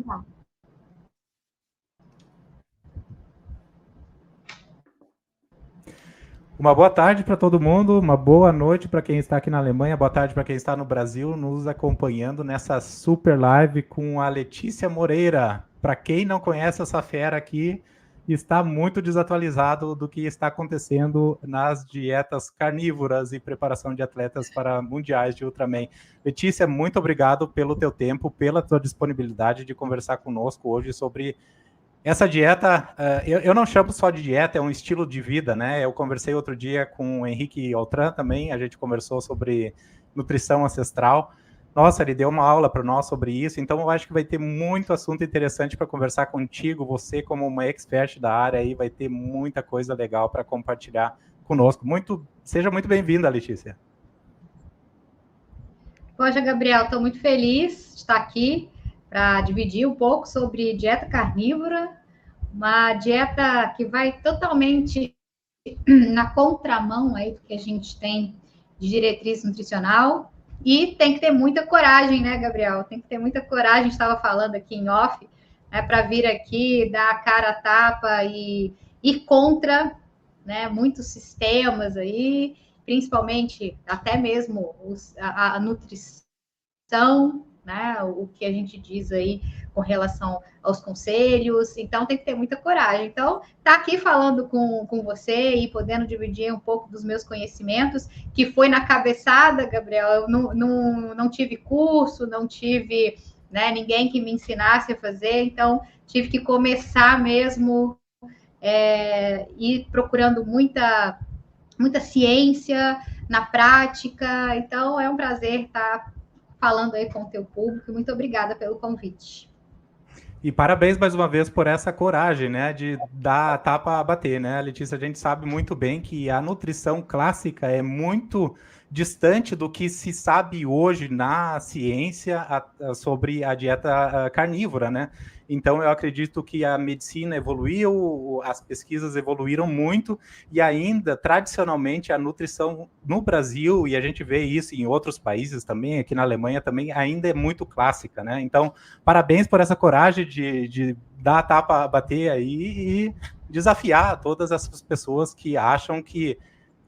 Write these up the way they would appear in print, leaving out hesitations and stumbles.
tá. Uma boa tarde para todo mundo, uma boa noite para quem está aqui na Alemanha, boa tarde para quem está no Brasil, nos acompanhando nessa super live com a Letícia Moreira. Para quem não conhece essa fera aqui, está muito desatualizado do que está acontecendo nas dietas carnívoras e preparação de atletas para mundiais de Ultraman. Letícia, muito obrigado pelo teu tempo, pela tua disponibilidade de conversar conosco hoje sobre essa dieta. Eu não chamo só de dieta, é um estilo de vida, né? Eu conversei outro dia com o Henrique Altran também, a gente conversou sobre nutrição ancestral. Nossa, ele deu uma aula para nós sobre isso, então eu acho que vai ter muito assunto interessante para conversar contigo. Você, como uma expert da área, aí vai ter muita coisa legal para compartilhar conosco. Seja muito bem-vinda, Letícia. Poxa, Gabriel, estou muito feliz de estar aqui para dividir um pouco sobre dieta carnívora, uma dieta que vai totalmente na contramão aí do que a gente tem de diretriz nutricional, e tem que ter muita coragem, né, Gabriel? Tem que ter muita coragem, estava falando aqui em off, né, para vir aqui, dar a cara a tapa e ir contra, né, muitos sistemas aí, principalmente até mesmo a nutrição, né, o que a gente diz aí com relação aos conselhos. Então tem que ter muita coragem. Então, tá aqui falando com você e podendo dividir um pouco dos meus conhecimentos, que foi na cabeçada, Gabriel. Eu não tive curso, não tive, né, ninguém que me ensinasse a fazer, então tive que começar mesmo, ir procurando muita ciência na prática. Então é um prazer estar falando aí com o teu público. Muito obrigada pelo convite. E parabéns mais uma vez por essa coragem, né, de dar a tapa a bater, né, Letícia? A gente sabe muito bem que a nutrição clássica é muito distante do que se sabe hoje na ciência sobre a dieta carnívora, né? Então, eu acredito que a medicina evoluiu, as pesquisas evoluíram muito, e ainda, tradicionalmente, a nutrição no Brasil, e a gente vê isso em outros países também, aqui na Alemanha também, ainda é muito clássica, né? Então, parabéns por essa coragem de dar a tapa a bater aí e desafiar todas essas pessoas que acham que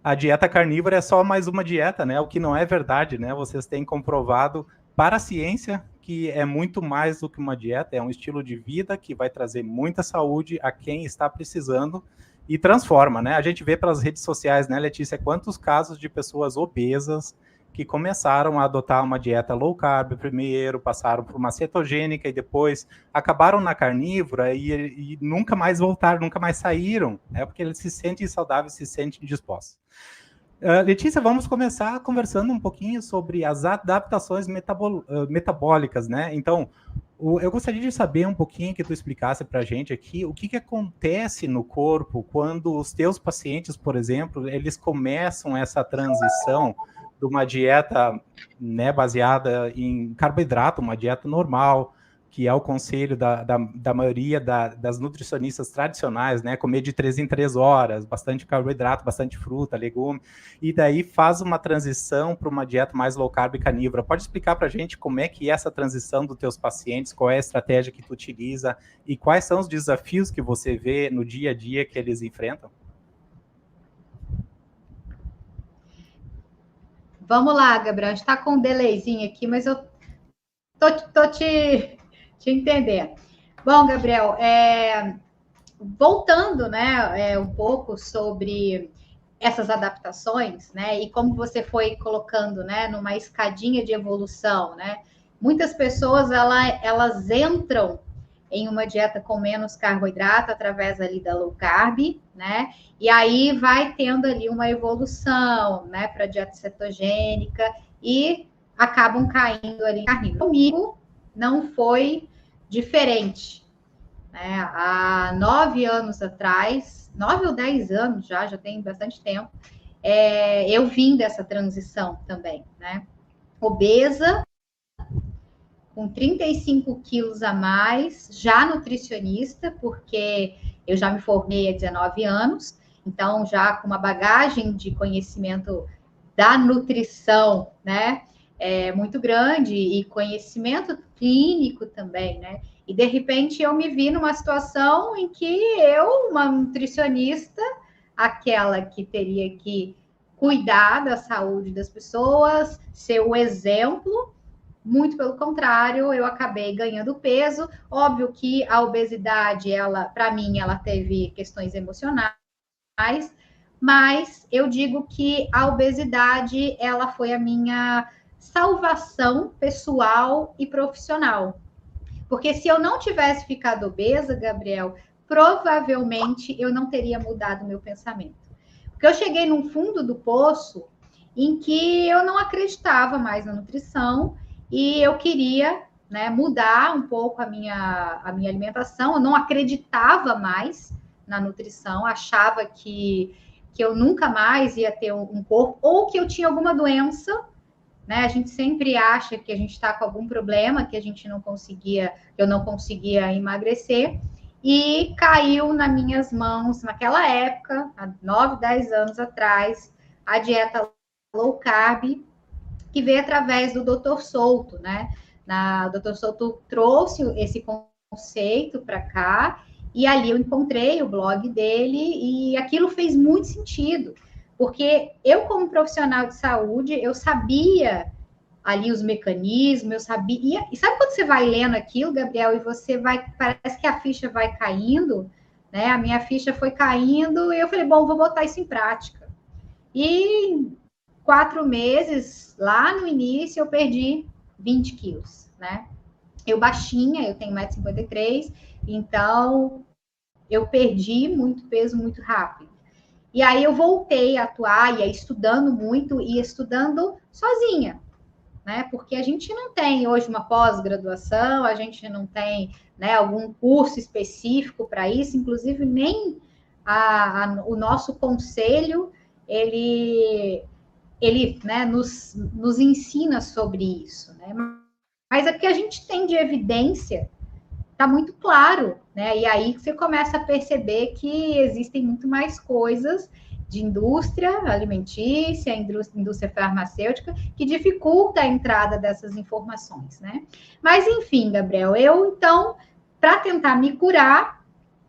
a dieta carnívora é só mais uma dieta, né? O que não é verdade, né? Vocês têm comprovado para a ciência que é muito mais do que uma dieta, é um estilo de vida que vai trazer muita saúde a quem está precisando e transforma, né? A gente vê pelas redes sociais, né, Letícia, quantos casos de pessoas obesas que começaram a adotar uma dieta low carb primeiro, passaram por uma cetogênica e depois acabaram na carnívora e nunca mais voltaram, nunca mais saíram, né? Porque eles se sentem saudáveis, se sentem dispostos. Letícia, vamos começar conversando um pouquinho sobre as adaptações metabólicas, né? Então, eu gostaria de saber um pouquinho que tu explicasse para a gente aqui o que acontece no corpo quando os teus pacientes, por exemplo, eles começam essa transição de uma dieta, né, baseada em carboidrato, uma dieta normal, que é o conselho da maioria das nutricionistas tradicionais, né? Comer de 3 em 3 horas, bastante carboidrato, bastante fruta, legume, e daí faz uma transição para uma dieta mais low carb e carnívora. Pode explicar para a gente como é que é essa transição dos teus pacientes, qual é a estratégia que tu utiliza e quais são os desafios que você vê no dia a dia que eles enfrentam? Vamos lá, Gabriel. A gente está com um delayzinho aqui, mas eu tô te entendendo. Bom, Gabriel, voltando, né, um pouco sobre essas adaptações, né, e como você foi colocando, né, numa escadinha de evolução, né, muitas pessoas elas entram em uma dieta com menos carboidrato através ali da low carb, né, e aí vai tendo ali uma evolução, né, para a dieta cetogênica e acabam caindo ali em carnívoro. Comigo não foi diferente, né? Há 9 anos atrás, 9 ou 10 anos já tem bastante tempo, eu vim dessa transição também, né? Obesa, com 35 quilos a mais, já nutricionista, porque eu já me formei há 19 anos, então já com uma bagagem de conhecimento da nutrição, né? muito grande e conhecimento clínico também, né? E, de repente, eu me vi numa situação em que eu, uma nutricionista, aquela que teria que cuidar da saúde das pessoas, ser o exemplo, muito pelo contrário, eu acabei ganhando peso. Óbvio que a obesidade, ela, para mim, ela teve questões emocionais, mas eu digo que a obesidade, ela foi a minha salvação pessoal e profissional. Porque se eu não tivesse ficado obesa, Gabriel, provavelmente eu não teria mudado meu pensamento. Porque eu cheguei num fundo do poço em que eu não acreditava mais na nutrição e eu queria, né, mudar um pouco a minha alimentação. Eu não acreditava mais na nutrição, achava que eu nunca mais ia ter um corpo, ou que eu tinha alguma doença, né? A gente sempre acha que a gente está com algum problema, que a gente não conseguia, eu não conseguia emagrecer, e caiu nas minhas mãos, naquela época, há 9, 10 anos atrás, a dieta low carb, que veio através do Dr. Souto, né? O Dr. Souto trouxe esse conceito para cá, e ali eu encontrei o blog dele, e aquilo fez muito sentido, porque eu, como profissional de saúde, eu sabia ali os mecanismos, eu sabia. E sabe quando você vai lendo aquilo, Gabriel, e você vai, parece que a ficha vai caindo, né? A minha ficha foi caindo, e eu falei, bom, vou botar isso em prática. E em 4 meses, lá no início, eu perdi 20 quilos, né? Eu baixinha, eu tenho 1,53 m, então eu perdi muito peso muito rápido. E aí eu voltei a atuar, ia estudando muito, e estudando sozinha, né? Porque a gente não tem hoje uma pós-graduação, a gente não tem, né, algum curso específico para isso, inclusive nem o nosso conselho, ele né, nos ensina sobre isso, né? Mas o que a gente tem de evidência está muito claro, né? E aí você começa a perceber que existem muito mais coisas de indústria alimentícia, indústria farmacêutica, que dificulta a entrada dessas informações, né? Mas, enfim, Gabriel, eu, então, para tentar me curar,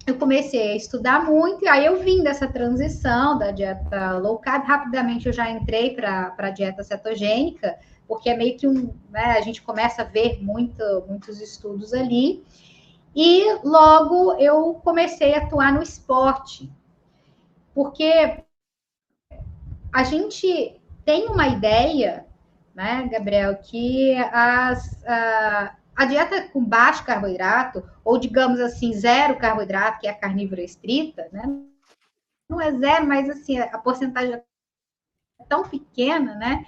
eu comecei a estudar muito, e aí eu vim dessa transição da dieta low carb, rapidamente eu já entrei para a dieta cetogênica, porque é meio que né, a gente começa a ver muitos estudos ali, e logo eu comecei a atuar no esporte, porque a gente tem uma ideia, né, Gabriel, que a dieta com baixo carboidrato, ou digamos assim, zero carboidrato, que é a carnívora estrita, né? Não é zero, mas assim, a porcentagem é tão pequena, né?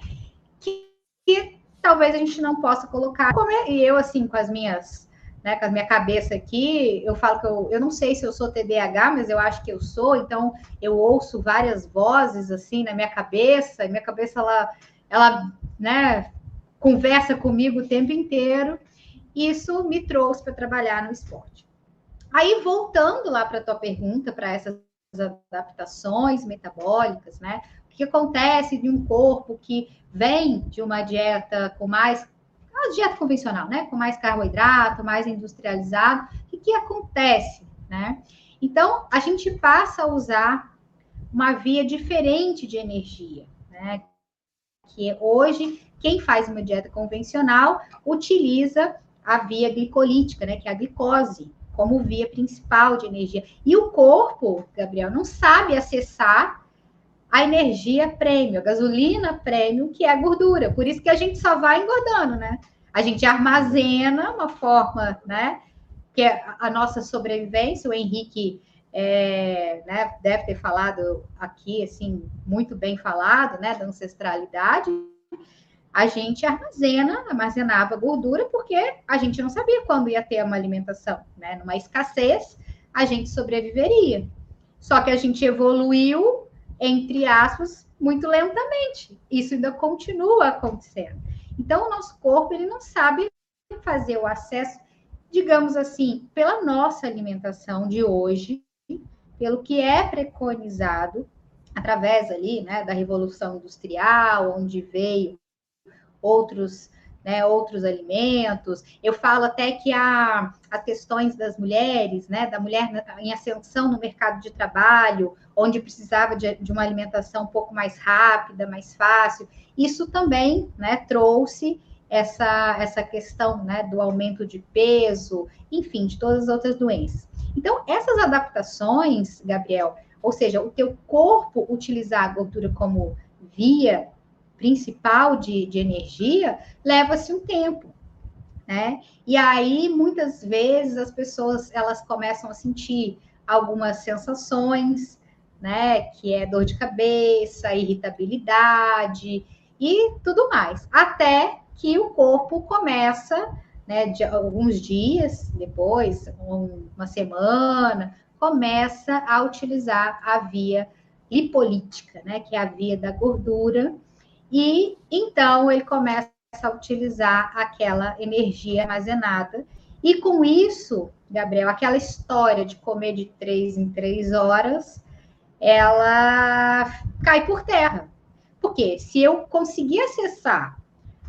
Que talvez a gente não possa colocar. E eu, assim, com as minhas, né, com a minha cabeça aqui, eu falo que eu não sei se eu sou TDAH, mas eu acho que eu sou, então eu ouço várias vozes, assim, na minha cabeça, e minha cabeça, ela né, conversa comigo o tempo inteiro. Isso me trouxe para trabalhar no esporte. Aí, voltando lá para a tua pergunta, para essas adaptações metabólicas, né? O que acontece de um corpo que vem de uma dieta com mais, uma dieta convencional, né? Com mais carboidrato, mais industrializado, o que acontece, né? Então, a gente passa a usar uma via diferente de energia, né? Que hoje, quem faz uma dieta convencional utiliza a via glicolítica, né? Que é a glicose, como via principal de energia. E o corpo, Gabriel, não sabe acessar a energia premium, a gasolina premium, que é a gordura. Por isso que a gente só vai engordando, né? A gente armazena uma forma, né? Que é a nossa sobrevivência. O Henrique né, deve ter falado aqui, assim, muito bem falado, né? Da ancestralidade. A gente armazenava gordura porque a gente não sabia quando ia ter uma alimentação, né? Numa escassez, a gente sobreviveria. Só que a gente evoluiu, entre aspas, muito lentamente. Isso ainda continua acontecendo. Então, o nosso corpo, ele não sabe fazer o acesso, digamos assim, pela nossa alimentação de hoje, pelo que é preconizado através ali, né, da Revolução Industrial, onde veio outros alimentos. Eu falo até que as questões das mulheres, né, da mulher em ascensão no mercado de trabalho, onde precisava de uma alimentação um pouco mais rápida, mais fácil, isso também, né, trouxe essa questão, né, do aumento de peso, enfim, de todas as outras doenças. Então, essas adaptações, Gabriel, ou seja, o teu corpo utilizar a gordura como via principal de energia, leva-se um tempo, né? E aí, muitas vezes, as pessoas, elas começam a sentir algumas sensações, né? Que é dor de cabeça, irritabilidade e tudo mais. Até que o corpo começa, né? De alguns dias depois, uma semana, começa a utilizar a via lipolítica, né? Que é a via da gordura. E então ele começa a utilizar aquela energia armazenada. E com isso, Gabriel, aquela história de comer de 3 em 3 horas, ela cai por terra. Porque se eu conseguir acessar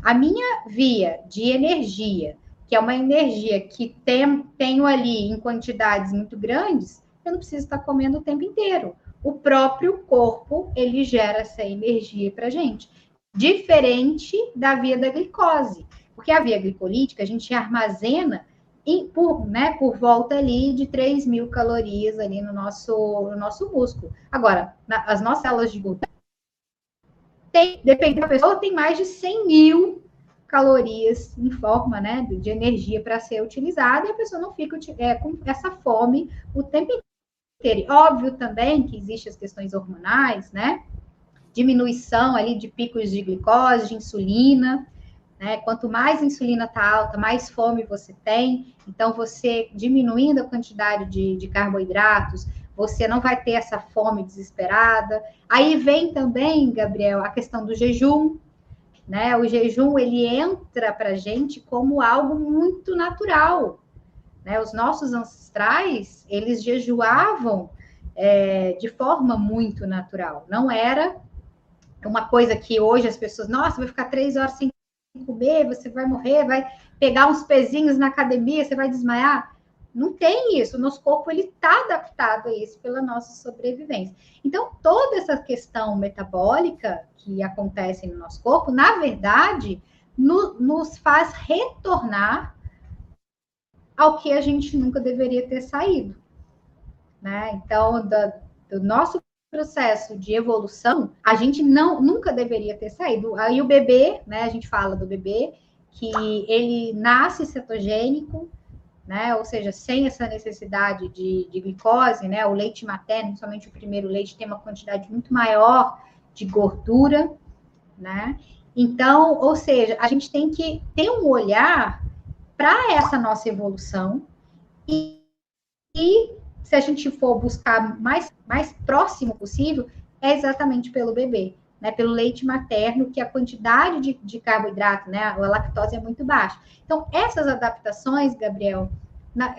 a minha via de energia, que é uma energia que tenho ali em quantidades muito grandes, eu não preciso estar comendo o tempo inteiro. O próprio corpo, ele gera essa energia para a gente. Diferente da via da glicose. Porque a via glicolítica, a gente armazena por volta ali de 3.000 calorias ali no nosso músculo. Agora, as nossas células de gordura, dependendo da pessoa, tem mais de 100.000 calorias em forma, né, de energia para ser utilizada, e a pessoa não fica com essa fome o tempo inteiro. E óbvio também que existem as questões hormonais, né, diminuição ali de picos de glicose, de insulina, né? Quanto mais a insulina está alta, mais fome você tem. Então, você diminuindo a quantidade de carboidratos, você não vai ter essa fome desesperada. Aí vem também, Gabriel, a questão do jejum, né? O jejum, ele entra para a gente como algo muito natural, né? Os nossos ancestrais, eles jejuavam de forma muito natural. Não era uma coisa que hoje as pessoas, nossa, vai ficar 3 horas sem comer, você vai morrer, vai pegar uns pezinhos na academia, você vai desmaiar. Não tem isso. O nosso corpo, ele está adaptado a isso pela nossa sobrevivência. Então, toda essa questão metabólica que acontece no nosso corpo, na verdade, nos faz retornar ao que a gente nunca deveria ter saído, né? Então, do nosso processo de evolução, a gente nunca deveria ter saído. Aí o bebê, né? A gente fala do bebê que ele nasce cetogênico, né? Ou seja, sem essa necessidade de glicose, né? O leite materno, principalmente o primeiro leite, tem uma quantidade muito maior de gordura, né? Então, ou seja, a gente tem que ter um olhar para essa nossa evolução e se a gente for buscar mais próximo possível, é exatamente pelo bebê, né? Pelo leite materno, que a quantidade de carboidrato, né? A lactose é muito baixa. Então, essas adaptações, Gabriel,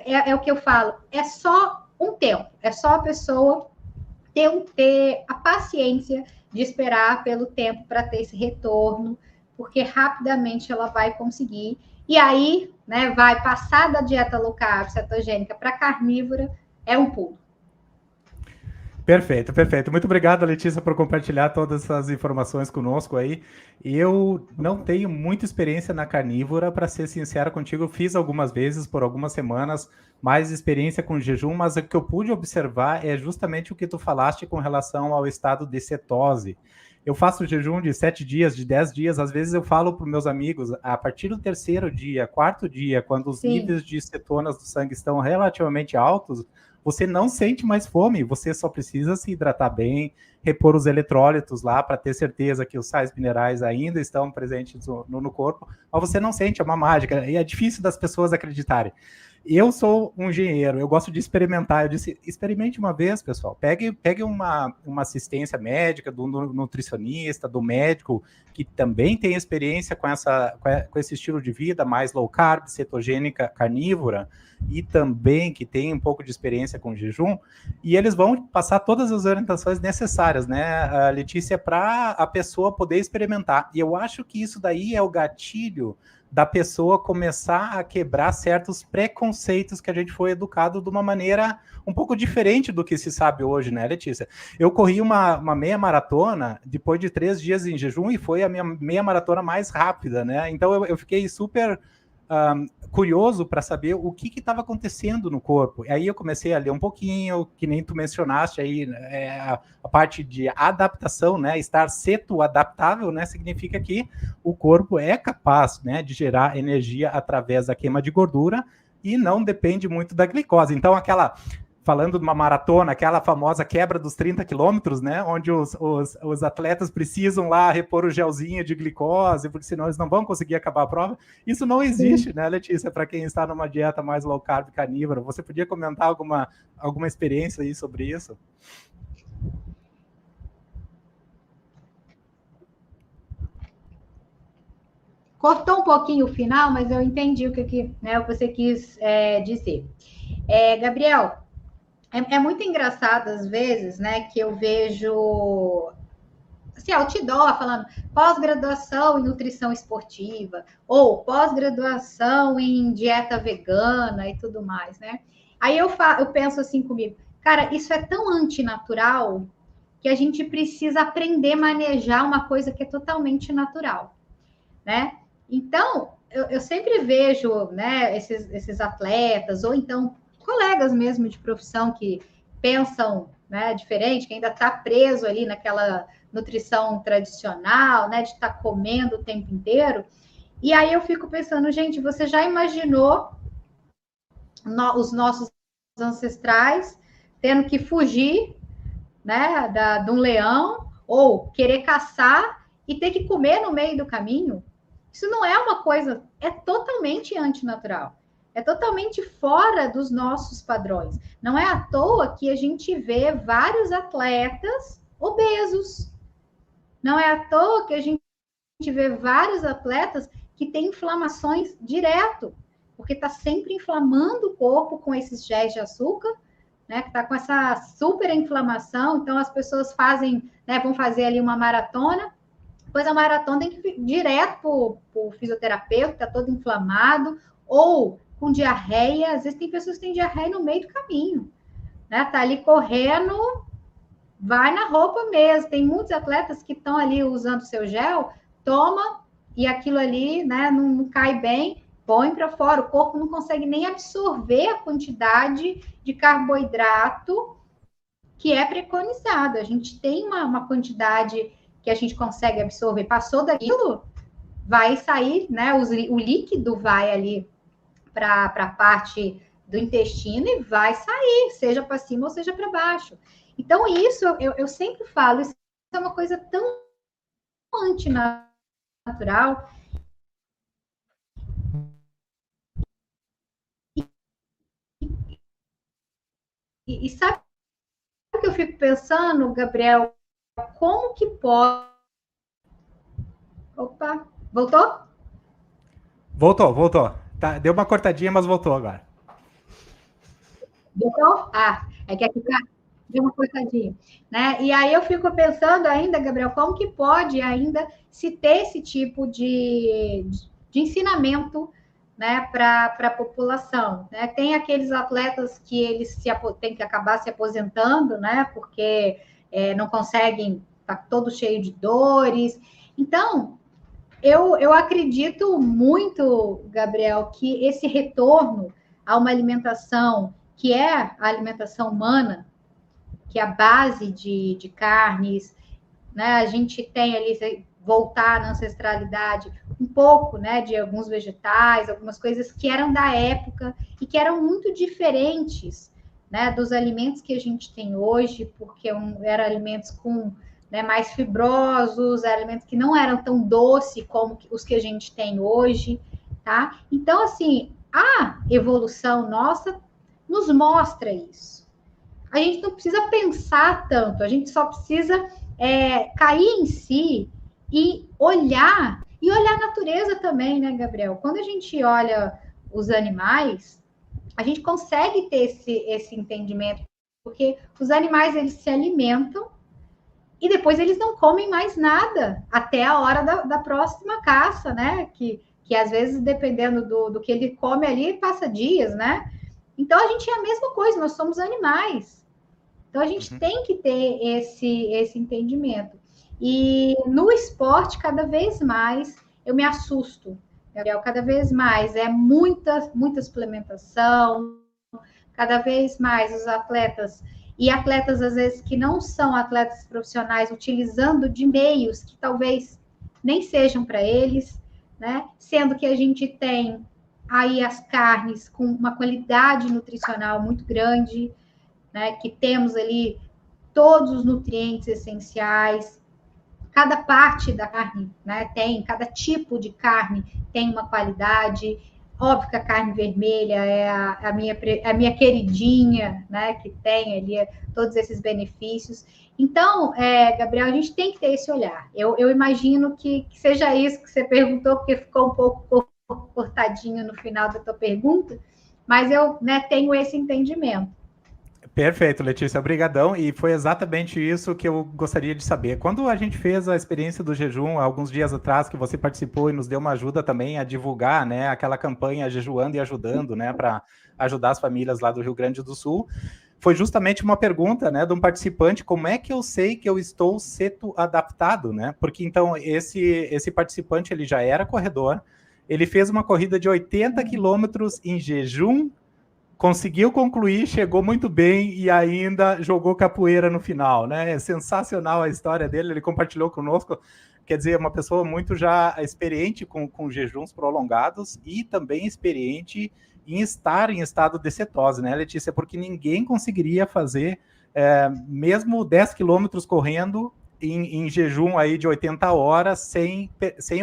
é o que eu falo, é só um tempo, é só a pessoa ter a paciência de esperar pelo tempo para ter esse retorno, porque rapidamente ela vai conseguir. E aí, né, vai passar da dieta low carb cetogênica para carnívora, é um pulo. Perfeito, perfeito. Muito obrigado, Letícia, por compartilhar todas essas informações conosco aí. Eu não tenho muita experiência na carnívora, para ser sincero contigo, eu fiz algumas vezes, por algumas semanas, mais experiência com jejum, mas o que eu pude observar é justamente o que tu falaste com relação ao estado de cetose. Eu faço jejum de 7 dias, de 10 dias, às vezes eu falo para os meus amigos, a partir do 3º dia, 4º dia, quando os níveis de cetonas do sangue estão relativamente altos, você não sente mais fome, você só precisa se hidratar bem, repor os eletrólitos lá para ter certeza que os sais minerais ainda estão presentes no corpo, mas você não sente, é uma mágica, e é difícil das pessoas acreditarem. Eu sou um engenheiro, eu gosto de experimentar. Eu disse, experimente uma vez, pessoal. Pegue uma assistência médica do nutricionista, do médico, que também tem experiência com esse estilo de vida mais low carb, cetogênica, carnívora, e também que tem um pouco de experiência com jejum, e eles vão passar todas as orientações necessárias, né, Letícia, para a pessoa poder experimentar. E eu acho que isso daí é o gatilho da pessoa começar a quebrar certos preconceitos que a gente foi educado de uma maneira um pouco diferente do que se sabe hoje, né, Letícia? Eu corri uma meia maratona depois de 3 dias em jejum e foi a minha meia maratona mais rápida, né? Então eu fiquei super curioso para saber o que estava acontecendo no corpo. E aí eu comecei a ler um pouquinho, que nem tu mencionaste aí, a parte de adaptação, né? Estar cetoadaptável, né? Significa que o corpo é capaz, né, de gerar energia através da queima de gordura e não depende muito da glicose. Então, falando de uma maratona, aquela famosa quebra dos 30 quilômetros, né, onde os atletas precisam lá repor o gelzinho de glicose, porque senão eles não vão conseguir acabar a prova. Isso não existe, né, Letícia, para quem está numa dieta mais low carb carnívora. Você podia comentar alguma experiência aí sobre isso? Cortou um pouquinho o final, mas eu entendi o que você quis dizer. Gabriel, é muito engraçado às vezes, né, que eu vejo assim, outdoor falando pós-graduação em nutrição esportiva ou pós-graduação em dieta vegana e tudo mais, né? Aí eu penso assim comigo, cara, isso é tão antinatural que a gente precisa aprender a manejar uma coisa que é totalmente natural, né? Então, eu sempre vejo, né, esses atletas, ou então colegas mesmo de profissão que pensam, né, diferente, que ainda está preso ali naquela nutrição tradicional, né, de estar tá comendo o tempo inteiro. E aí eu fico pensando, gente, você já imaginou os nossos ancestrais tendo que fugir, né, de um leão ou querer caçar e ter que comer no meio do caminho? Isso não é uma coisa, é totalmente antinatural. É totalmente fora dos nossos padrões. Não é à toa que a gente vê vários atletas obesos. Não é à toa que a gente vê vários atletas que têm inflamações direto, porque está sempre inflamando o corpo com esses géis de açúcar, né? Que está com essa super inflamação. Então as pessoas fazem, né? Vão fazer ali uma maratona. Depois a maratona tem que ir direto para o fisioterapeuta, está todo inflamado, ou com diarreia. Às vezes tem pessoas que têm diarreia no meio do caminho, né? Tá ali correndo, vai na roupa mesmo. Tem muitos atletas que estão ali usando o seu gel, toma, e aquilo ali, né, não cai bem, põe para fora. O corpo não consegue nem absorver a quantidade de carboidrato que é preconizado. A gente tem uma quantidade que a gente consegue absorver. Passou daquilo, vai sair, né? O líquido vai ali para a parte do intestino e vai sair, seja para cima ou seja para baixo. Então, isso eu sempre falo, isso é uma coisa tão antinatural. E sabe o que eu fico pensando, Gabriel? Como que pode. Opa, voltou? Voltou. Tá, deu uma cortadinha, mas voltou agora. Voltou? Ah, é que aqui deu uma cortadinha, né? E aí eu fico pensando ainda, Gabriel, como que pode ainda se ter esse tipo de ensinamento, né, para a população, né? Tem aqueles atletas que eles têm que acabar se aposentando, né, porque não conseguem, tá todo cheio de dores. Então, eu acredito muito, Gabriel, que esse retorno a uma alimentação que é a alimentação humana, que é a base de carnes, né? A gente tem ali, voltar na ancestralidade, um pouco, né, de alguns vegetais, algumas coisas que eram da época e que eram muito diferentes, né, dos alimentos que a gente tem hoje, porque eram alimentos com, né, mais fibrosos, alimentos que não eram tão doces como os que a gente tem hoje, tá? Então, assim, a evolução nossa nos mostra isso. A gente não precisa pensar tanto, a gente só precisa cair em si e olhar a natureza também, né, Gabriel? Quando a gente olha os animais, a gente consegue ter esse entendimento, porque os animais, eles se alimentam e depois eles não comem mais nada até a hora da próxima caça, né? Que às vezes, dependendo do que ele come ali, passa dias, né? Então, a gente é a mesma coisa, nós somos animais. Então, a gente tem que ter esse entendimento. E no esporte, cada vez mais, eu me assusto, Gabriel, cada vez mais. É muita suplementação, cada vez mais os atletas, e atletas, às vezes, que não são atletas profissionais, utilizando de meios que talvez nem sejam para eles, né? Sendo que a gente tem aí as carnes com uma qualidade nutricional muito grande, né? Que temos ali todos os nutrientes essenciais, cada parte da carne, né? Cada tipo de carne tem uma qualidade. Óbvio que a carne vermelha é a minha queridinha, né? Que tem ali todos esses benefícios. Então, Gabriel, a gente tem que ter esse olhar. Eu imagino que seja isso que você perguntou, porque ficou um pouco cortadinho no final da tua pergunta, mas eu, né, tenho esse entendimento. Perfeito, Letícia, obrigadão. E foi exatamente isso que eu gostaria de saber. Quando a gente fez a experiência do jejum, alguns dias atrás, que você participou e nos deu uma ajuda também a divulgar, né, aquela campanha Jejuando e Ajudando, né, para ajudar as famílias lá do Rio Grande do Sul, foi justamente uma pergunta, né, de um participante: como é que eu sei que eu estou ceto adaptado, né? Porque então esse participante, ele já era corredor, ele fez uma corrida de 80 quilômetros em jejum, conseguiu concluir, chegou muito bem e ainda jogou capoeira no final, né? É sensacional a história dele, ele compartilhou conosco. Quer dizer, uma pessoa muito já experiente com jejuns prolongados e também experiente em estar em estado de cetose, né, Letícia? Porque ninguém conseguiria fazer mesmo 10 quilômetros correndo em jejum aí de 80 horas sem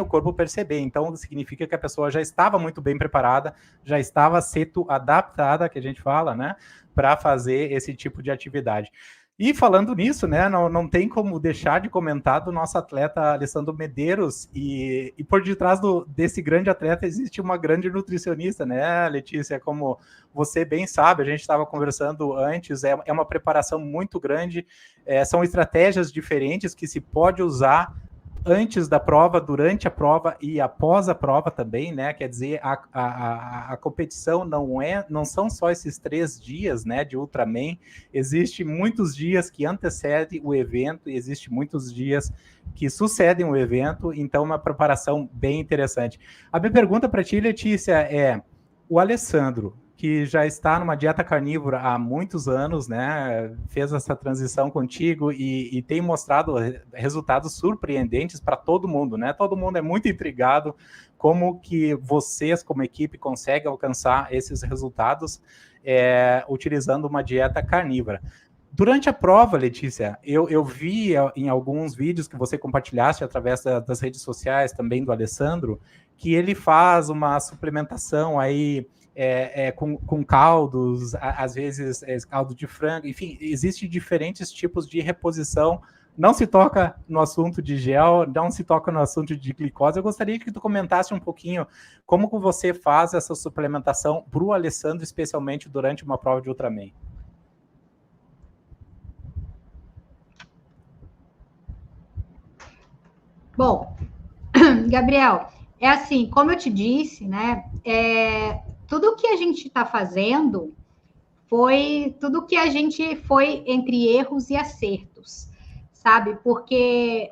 o corpo perceber. Então, significa que a pessoa já estava muito bem preparada, já estava ceto adaptada, que a gente fala, né, para fazer esse tipo de atividade. E falando nisso, né, não tem como deixar de comentar do nosso atleta Alessandro Medeiros, e por detrás desse grande atleta existe uma grande nutricionista, né, Letícia? Como você bem sabe, a gente estava conversando antes, é uma preparação muito grande, são estratégias diferentes que se pode usar antes da prova, durante a prova e após a prova também, né? Quer dizer, a competição não são só esses 3 dias, né, de Ultraman. Existe muitos dias que antecedem o evento e existe muitos dias que sucedem o evento, então uma preparação bem interessante. A minha pergunta para ti, Letícia, é: o Alessandro, que já está numa dieta carnívora há muitos anos, né, fez essa transição contigo e tem mostrado resultados surpreendentes para todo mundo, né? Todo mundo é muito intrigado como que vocês, como equipe, conseguem alcançar esses resultados utilizando uma dieta carnívora. Durante a prova, Letícia, eu vi em alguns vídeos que você compartilhaste através das redes sociais também do Alessandro, que ele faz uma suplementação aí com caldos, às vezes caldo de frango, enfim, existem diferentes tipos de reposição. Não se toca no assunto de gel, não se toca no assunto de glicose. Eu gostaria que tu comentasse um pouquinho como que você faz essa suplementação para o Alessandro, especialmente durante uma prova de Ultraman. Bom, Gabriel, é assim, como eu te disse, né? Tudo que a gente está fazendo foi tudo que a gente foi entre erros e acertos, sabe? Porque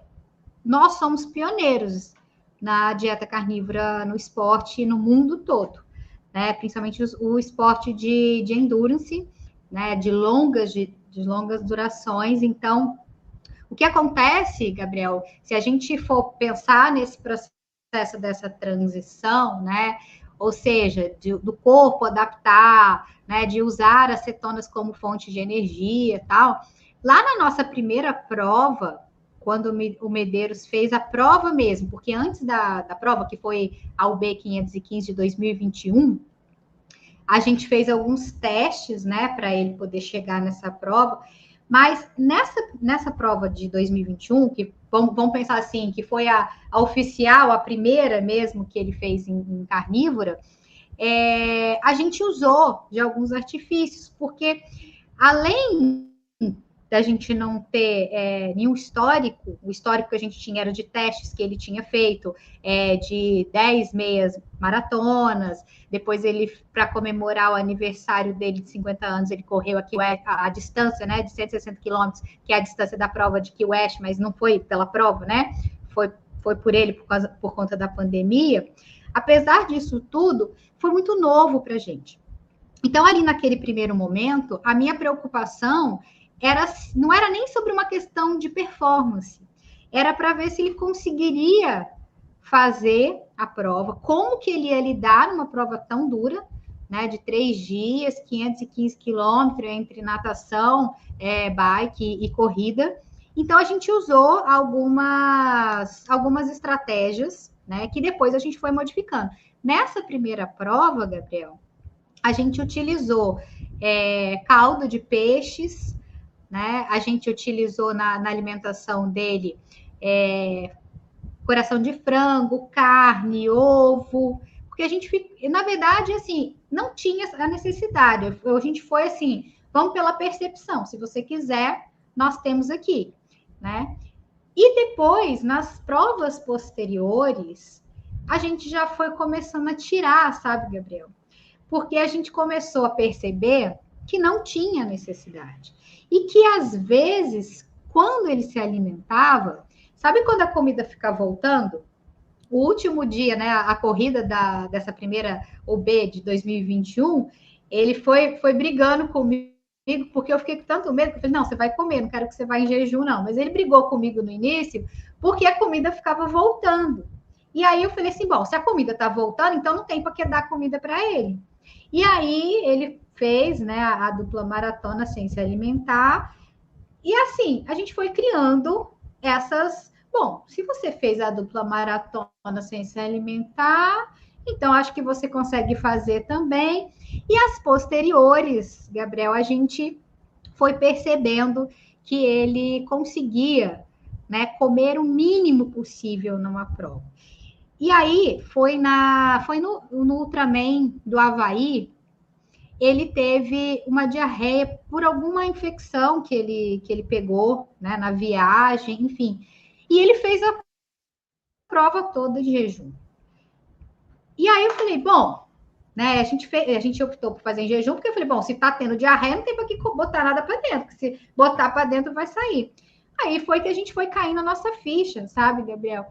nós somos pioneiros na dieta carnívora no esporte no mundo todo, né? Principalmente o esporte de endurance, né? De longas durações. Então, o que acontece, Gabriel, se a gente for pensar nesse processo dessa transição, né? Ou seja, do corpo adaptar, né? De usar as cetonas como fonte de energia e tal. Lá na nossa primeira prova, quando o Medeiros fez a prova mesmo, porque antes da prova, que foi a UB 515 de 2021, A gente fez alguns testes, né, para ele poder chegar nessa prova, mas nessa prova de 2021, que vamos pensar assim, que foi a oficial, a primeira mesmo que ele fez em carnívora, a gente usou de alguns artifícios, porque além da gente não ter nenhum histórico, o histórico que a gente tinha era de testes que ele tinha feito, de 10 meias maratonas, depois ele, para comemorar o aniversário dele de 50 anos, ele correu aqui a distância, né, de 160 quilômetros, que é a distância da prova de Key West, mas não foi pela prova, né, foi por ele, por conta da pandemia. Apesar disso tudo, foi muito novo para a gente. Então, ali naquele primeiro momento, a minha preocupação não era nem sobre uma questão de performance, era para ver se ele conseguiria fazer a prova, como que ele ia lidar numa prova tão dura, né, de 3 dias, 515 quilômetros entre natação, bike e corrida. Então, a gente usou algumas estratégias, né, que depois a gente foi modificando. Nessa primeira prova, Gabriel, a gente utilizou caldo de peixes, né? A gente utilizou na alimentação dele coração de frango, carne, ovo, porque a gente, na verdade, assim, não tinha a necessidade. A gente foi assim, vamos pela percepção. Se você quiser, nós temos aqui, né? E depois, nas provas posteriores, a gente já foi começando a tirar, sabe, Gabriel? Porque a gente começou a perceber que não tinha necessidade. E que, às vezes, quando ele se alimentava, sabe quando a comida fica voltando? O último dia, né, a corrida dessa primeira OB de 2021, ele foi brigando comigo, porque eu fiquei com tanto medo, que eu falei, não, você vai comer, não quero que você vá em jejum, não. Mas ele brigou comigo no início, porque a comida ficava voltando. E aí eu falei assim, bom, se a comida está voltando, então não tem para que dar comida para ele. E aí ele fez, né, a dupla maratona sem se alimentar. E assim, a gente foi criando essas... Bom, se você fez a dupla maratona sem se alimentar, então acho que você consegue fazer também. E as posteriores, Gabriel, a gente foi percebendo que ele conseguia, né, comer o mínimo possível numa prova. E aí, foi no Ultraman do Havaí, ele teve uma diarreia por alguma infecção que ele pegou, né, na viagem, enfim. E ele fez a prova toda de jejum. E aí eu falei, bom, né, a gente optou por fazer em jejum, porque eu falei, bom, se tá tendo diarreia, não tem para que botar nada para dentro, porque se botar para dentro vai sair. Aí foi que a gente foi caindo na nossa ficha, sabe, Gabriel?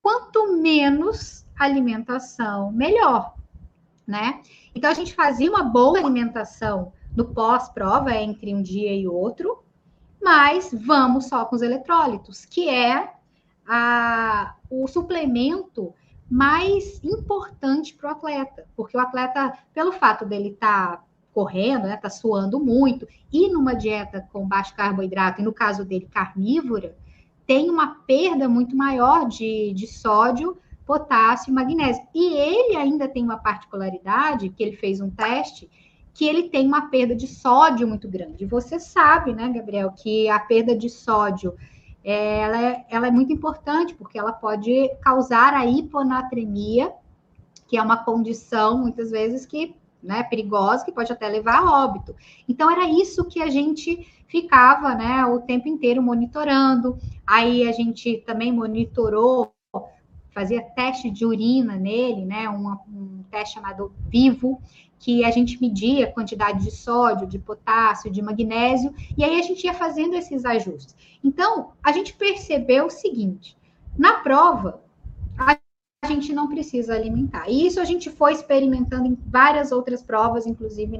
Quanto menos alimentação, melhor, né? Então, a gente fazia uma boa alimentação no pós-prova, entre um dia e outro, mas vamos só com os eletrólitos, que é o suplemento mais importante para o atleta, porque o atleta, pelo fato dele estar correndo, né, tá suando muito, e numa dieta com baixo carboidrato, e no caso dele, carnívora, tem uma perda muito maior de sódio, potássio e magnésio. E ele ainda tem uma particularidade, que ele fez um teste, que ele tem uma perda de sódio muito grande. Você sabe, né, Gabriel, que a perda de sódio ela é muito importante, porque ela pode causar a hiponatremia, que é uma condição, muitas vezes, que, né, perigosa, que pode até levar a óbito. Então, era isso que a gente ficava, né, o tempo inteiro monitorando. Aí, a gente também monitorou, fazia teste de urina nele, né, um teste chamado Vivo, que a gente media a quantidade de sódio, de potássio, de magnésio, e aí a gente ia fazendo esses ajustes. Então, a gente percebeu o seguinte, na prova, a gente não precisa alimentar. E isso a gente foi experimentando em várias outras provas, inclusive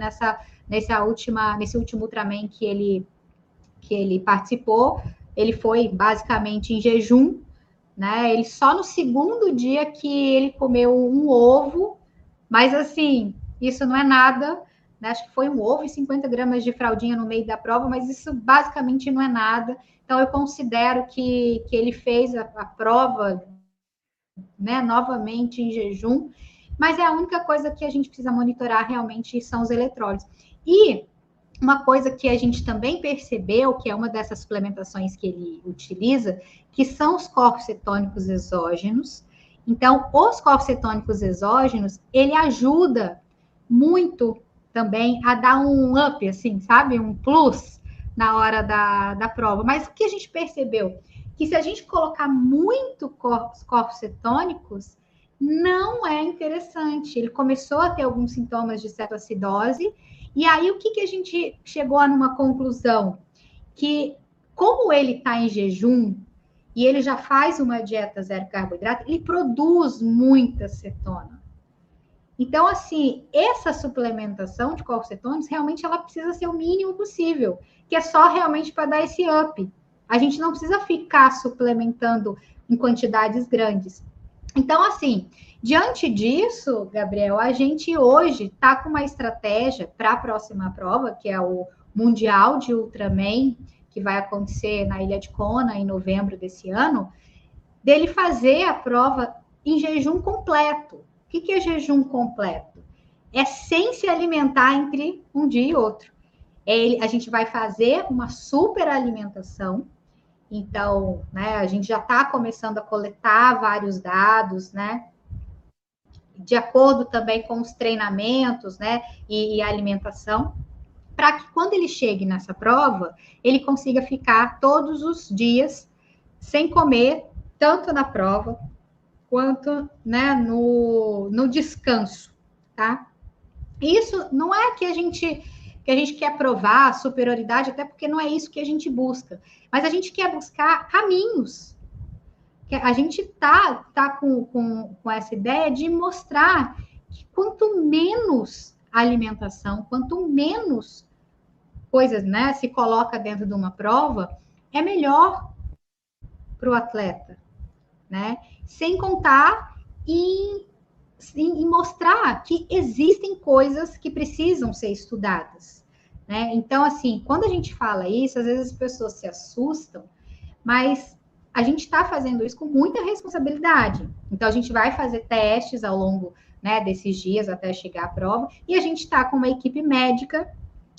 nesse último Ultraman que ele participou, ele foi basicamente em jejum, né? Ele só no segundo dia que ele comeu um ovo, mas assim, isso não é nada, né? Acho que foi um ovo e 50 gramas de fraldinha no meio da prova, mas isso basicamente não é nada. Então, eu considero que ele fez a prova, né, novamente em jejum, mas é a única coisa que a gente precisa monitorar realmente são os eletrólitos. E uma coisa que a gente também percebeu, que é uma dessas suplementações que ele utiliza, que são os corpos cetônicos exógenos. Então, os corpos cetônicos exógenos, ele ajuda muito também a dar um up, assim, sabe? Um plus na hora da prova. Mas o que a gente percebeu? Que se a gente colocar muito corpos cetônicos, não é interessante. Ele começou a ter alguns sintomas de cetoacidose, e aí o que a gente chegou a numa conclusão? Que como ele está em jejum, e ele já faz uma dieta zero carboidrato, ele produz muita cetona. Então, assim, essa suplementação de corpos cetônicos, realmente ela precisa ser o mínimo possível, que é só realmente para dar esse up. A gente não precisa ficar suplementando em quantidades grandes. Então, assim, diante disso, Gabriel, a gente hoje está com uma estratégia para a próxima prova, que é o Mundial de Ultraman, que vai acontecer na Ilha de Kona em novembro desse ano, dele fazer a prova em jejum completo. O que é jejum completo? É sem se alimentar entre um dia e outro. A gente vai fazer uma super alimentação. Então, né, a gente já está começando a coletar vários dados, né? De acordo também com os treinamentos, né? E a alimentação, para que quando ele chegue nessa prova, ele consiga ficar todos os dias sem comer, tanto na prova quanto, né, no descanso, tá? Isso não é que a gente quer provar a superioridade, até porque não é isso que a gente busca, mas a gente quer buscar caminhos. A gente tá com essa ideia de mostrar que quanto menos alimentação, quanto menos coisas, né, se coloca dentro de uma prova, é melhor para o atleta, né? Sem contar em mostrar que existem coisas que precisam ser estudadas, né? Então, assim, quando a gente fala isso, às vezes as pessoas se assustam, mas a gente está fazendo isso com muita responsabilidade. Então, a gente vai fazer testes ao longo, né, desses dias até chegar à prova, e a gente está com uma equipe médica,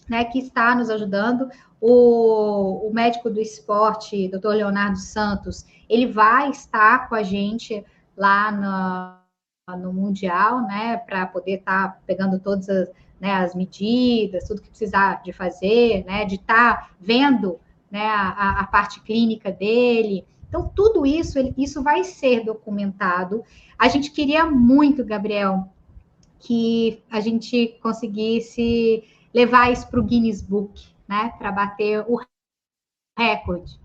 né, que está nos ajudando. O médico do esporte, Dr. Leonardo Santos, ele vai estar com a gente lá no Mundial, né, para poder estar pegando todas as, né, as medidas, tudo que precisar de fazer, né, de estar vendo, né, a parte clínica dele. Então, tudo isso, isso vai ser documentado. A gente queria muito, Gabriel, que a gente conseguisse levar isso para o Guinness Book, né, para bater o recorde.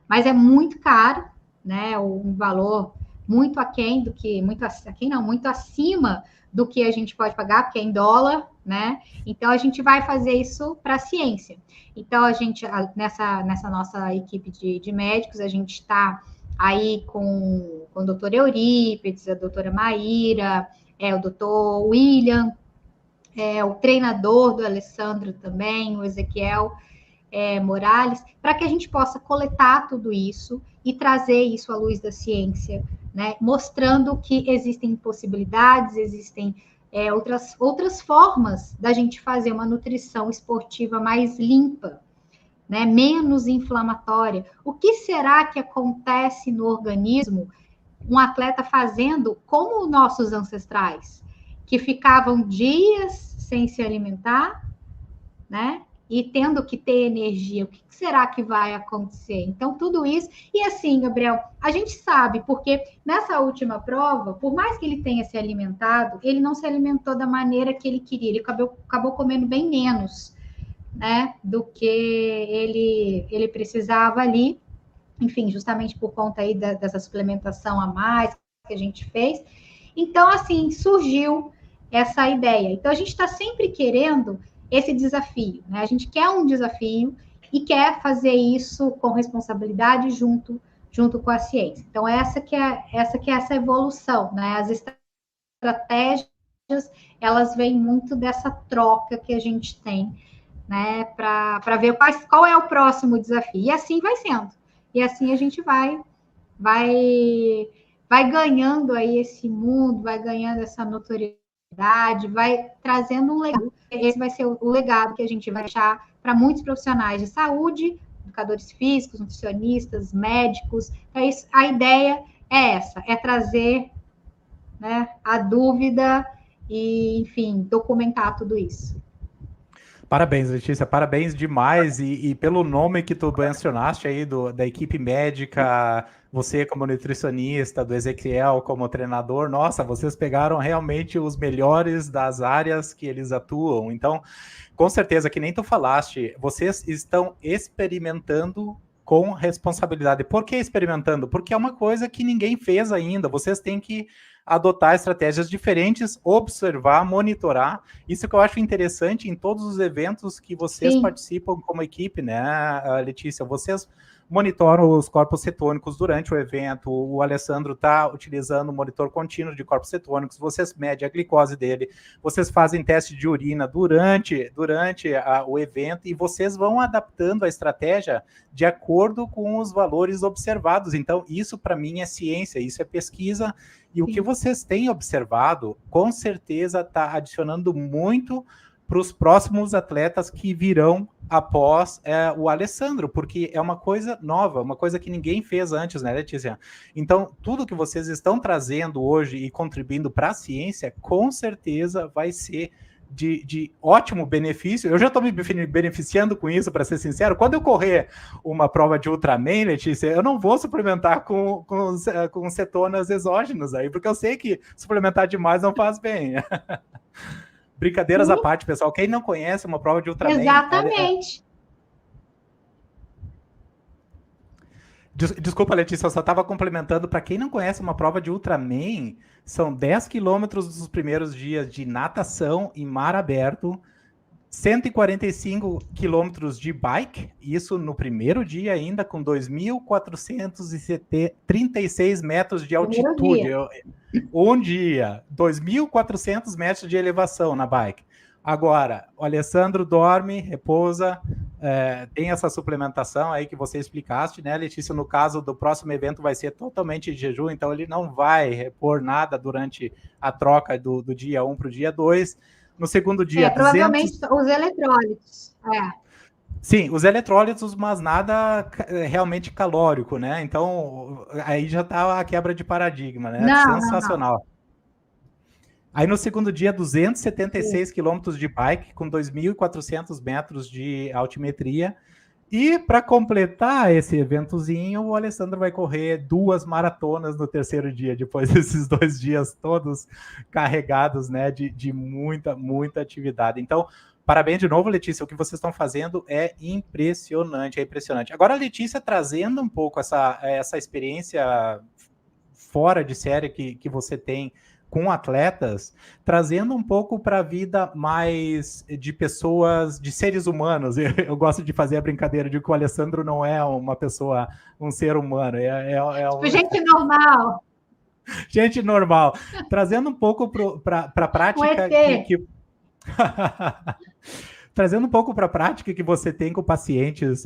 Mas é muito caro, né, um valor muito aquém do que, muito acima do que a gente pode pagar, porque é em dólar, né? Então, a gente vai fazer isso para a ciência. Então, a gente, nessa nossa equipe de médicos, a gente está aí com o doutor Eurípides, a doutora Maíra, o doutor William, o treinador do Alessandro também, o Ezequiel Morales, para que a gente possa coletar tudo isso e trazer isso à luz da ciência, né? Mostrando que existem possibilidades, existem outras formas da gente fazer uma nutrição esportiva mais limpa, né? Menos inflamatória. O que será que acontece no organismo um atleta fazendo como nossos ancestrais, que ficavam dias sem se alimentar, né? E tendo que ter energia, o que será que vai acontecer? Então, tudo isso. E assim, Gabriel, a gente sabe, porque nessa última prova, por mais que ele tenha se alimentado, ele não se alimentou da maneira que ele queria, ele acabou comendo bem menos, né? Do que ele precisava ali, enfim, justamente por conta aí dessa suplementação a mais que a gente fez. Então, assim, surgiu essa ideia. Então, a gente está sempre querendo esse desafio, né? A gente quer um desafio e quer fazer isso com responsabilidade junto com a ciência. Então, essa que é essa evolução, né? As estratégias, elas vêm muito dessa troca que a gente tem, né? Para ver qual é o próximo desafio. E assim vai sendo. E assim a gente vai ganhando aí esse mundo, vai ganhando essa notoriedade vai trazendo um legado. Esse vai ser o legado que a gente vai deixar para muitos profissionais de saúde, educadores físicos, nutricionistas, médicos. Então, a ideia é essa, é trazer, né, a dúvida e, enfim, documentar tudo isso. Parabéns, Letícia, parabéns demais, e pelo nome que tu mencionaste aí da equipe médica, você como nutricionista, do Ezequiel como treinador, nossa, vocês pegaram realmente os melhores das áreas que eles atuam, então, com certeza, que nem tu falaste, vocês estão experimentando com responsabilidade. Por que experimentando? Porque é uma coisa que ninguém fez ainda, vocês têm que adotar estratégias diferentes, observar, monitorar. Isso que eu acho interessante em todos os eventos que vocês participam como equipe, né, Letícia? Vocês monitoram os corpos cetônicos durante o evento, o Alessandro está utilizando o monitor contínuo de corpos cetônicos, vocês medem a glicose dele, vocês fazem teste de urina durante o evento e vocês vão adaptando a estratégia de acordo com os valores observados. Então, isso para mim é ciência, isso é pesquisa, e o que vocês têm observado, com certeza está adicionando muito para os próximos atletas que virão após o Alessandro, porque é uma coisa nova, uma coisa que ninguém fez antes, né, Letícia? Então, tudo que vocês estão trazendo hoje e contribuindo para a ciência, com certeza vai ser de ótimo benefício. Eu já estou me beneficiando com isso, para ser sincero. Quando eu correr uma prova de Ultraman, Letícia, eu não vou suplementar com cetonas exógenas aí, porque eu sei que suplementar demais não faz bem. Brincadeiras à parte, pessoal. Quem não conhece uma prova de Ultraman... Exatamente. Desculpa, Letícia, eu só estava complementando. Para quem não conhece uma prova de Ultraman, são 10 quilômetros dos primeiros dias de natação em mar aberto, 145 quilômetros de bike, isso no primeiro dia ainda, com 2.436 metros de altitude. Um dia, 2.400 metros de elevação na bike. Agora, o Alessandro dorme, repousa, tem essa suplementação aí que você explicaste, né, Letícia? No caso do próximo evento vai ser totalmente de jejum, então ele não vai repor nada durante a troca do dia 1 para o dia 2. No segundo dia... provavelmente os eletrólitos. Sim, os eletrólitos, mas nada realmente calórico, né? Então, aí já está a quebra de paradigma, né? Sensacional. Não. Aí no segundo dia, 276 quilômetros de bike, com 2.400 metros de altimetria. E para completar esse eventozinho, o Alessandro vai correr 2 maratonas no terceiro dia, depois desses 2 dias todos carregados, né, de muita atividade. Então, parabéns de novo, Letícia, o que vocês estão fazendo é impressionante, Agora, a Letícia, trazendo um pouco essa experiência fora de série que você tem com atletas, trazendo um pouco para a vida mais de pessoas, de seres humanos. Eu gosto de fazer a brincadeira de que o Alessandro não é uma pessoa, um ser humano. Gente normal. Gente normal. Trazendo um pouco para a prática trazendo um pouco para a prática que você tem com pacientes,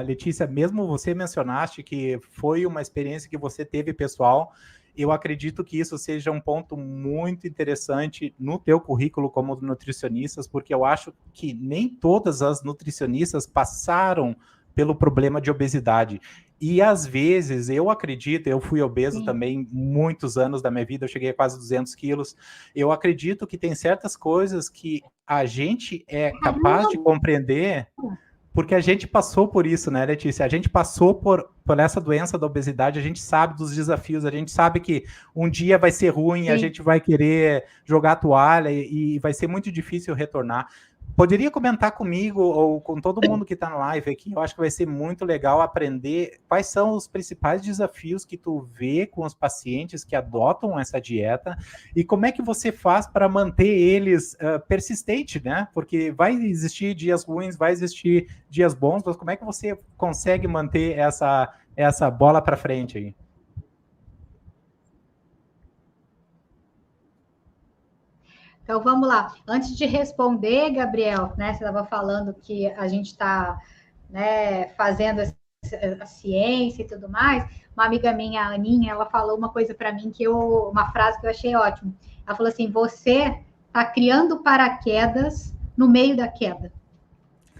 Letícia, mesmo você mencionaste que foi uma experiência que você teve pessoal. Eu acredito que isso seja um ponto muito interessante no teu currículo como nutricionistas, porque eu acho que nem todas as nutricionistas passaram pelo problema de obesidade. E às vezes, eu acredito, eu fui obeso também muitos anos da minha vida, eu cheguei a quase 200 quilos, eu acredito que tem certas coisas que a gente é capaz de compreender, porque a gente passou por isso, né, Letícia? A gente passou por essa doença da obesidade, a gente sabe dos desafios, a gente sabe que um dia vai ser ruim, a gente vai querer jogar a toalha e vai ser muito difícil retornar. Poderia comentar comigo ou com todo mundo que está na live aqui? Eu acho que vai ser muito legal aprender quais são os principais desafios que tu vê com os pacientes que adotam essa dieta e como é que você faz para manter eles persistentes, né? Porque vai existir dias ruins, vai existir dias bons, mas como é que você consegue manter essa bola para frente aí? Então, vamos lá. Antes de responder, Gabriel, né, você estava falando que a gente está, né, fazendo a ciência e tudo mais, uma amiga minha, a Aninha, ela falou uma coisa para mim uma frase que eu achei ótima. Ela falou assim: você está criando paraquedas no meio da queda.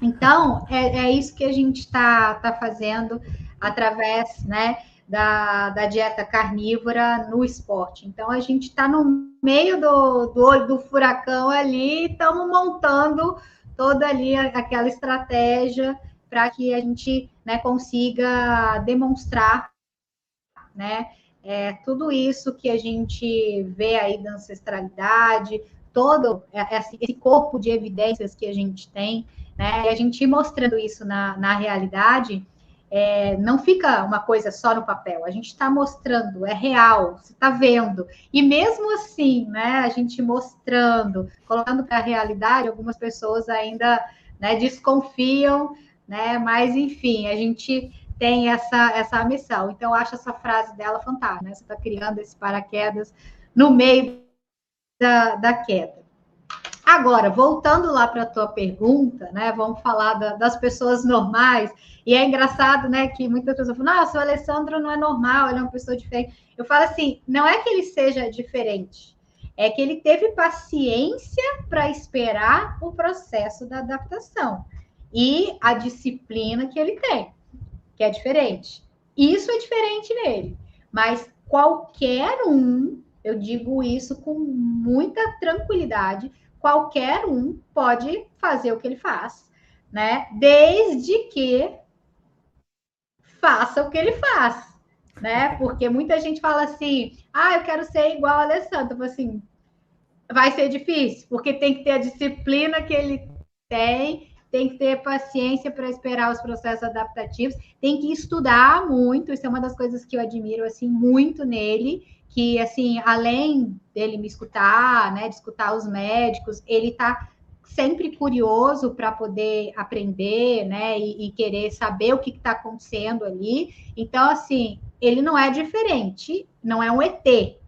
Então, é isso que a gente está fazendo através, né, da dieta carnívora no esporte. Então, a gente está no meio do olho do furacão ali, estamos montando toda ali aquela estratégia para que a gente, né, consiga demonstrar, né, tudo isso que a gente vê aí da ancestralidade, todo esse corpo de evidências que a gente tem, né, e a gente ir mostrando isso na realidade, não fica uma coisa só no papel, a gente está mostrando, é real, você está vendo, e mesmo assim, né, a gente mostrando, colocando para a realidade, algumas pessoas ainda, né, desconfiam, né, mas enfim, a gente tem essa missão. Então, eu acho essa frase dela fantástica, né? Você está criando esse paraquedas no meio da queda. Agora, voltando lá para a tua pergunta, né? Vamos falar das pessoas normais. E é engraçado, né? Que muitas pessoas falam, nossa, o Alessandro não é normal, ele é uma pessoa diferente. Eu falo assim, não é que ele seja diferente, é que ele teve paciência para esperar o processo da adaptação e a disciplina que ele tem, que é diferente. Isso é diferente nele. Mas qualquer um, eu digo isso com muita tranquilidade, qualquer um pode fazer o que ele faz, né? Desde que faça o que ele faz, né? Porque muita gente fala assim, eu quero ser igual ao Alessandro. Assim, vai ser difícil, porque tem que ter a disciplina que ele tem que ter paciência para esperar os processos adaptativos, tem que estudar muito, isso é uma das coisas que eu admiro, assim, muito nele, que, assim, além dele me escutar, né, de escutar os médicos, ele está sempre curioso para poder aprender, né, e querer saber o que está acontecendo ali. Então, assim, ele não é diferente, não é um ET,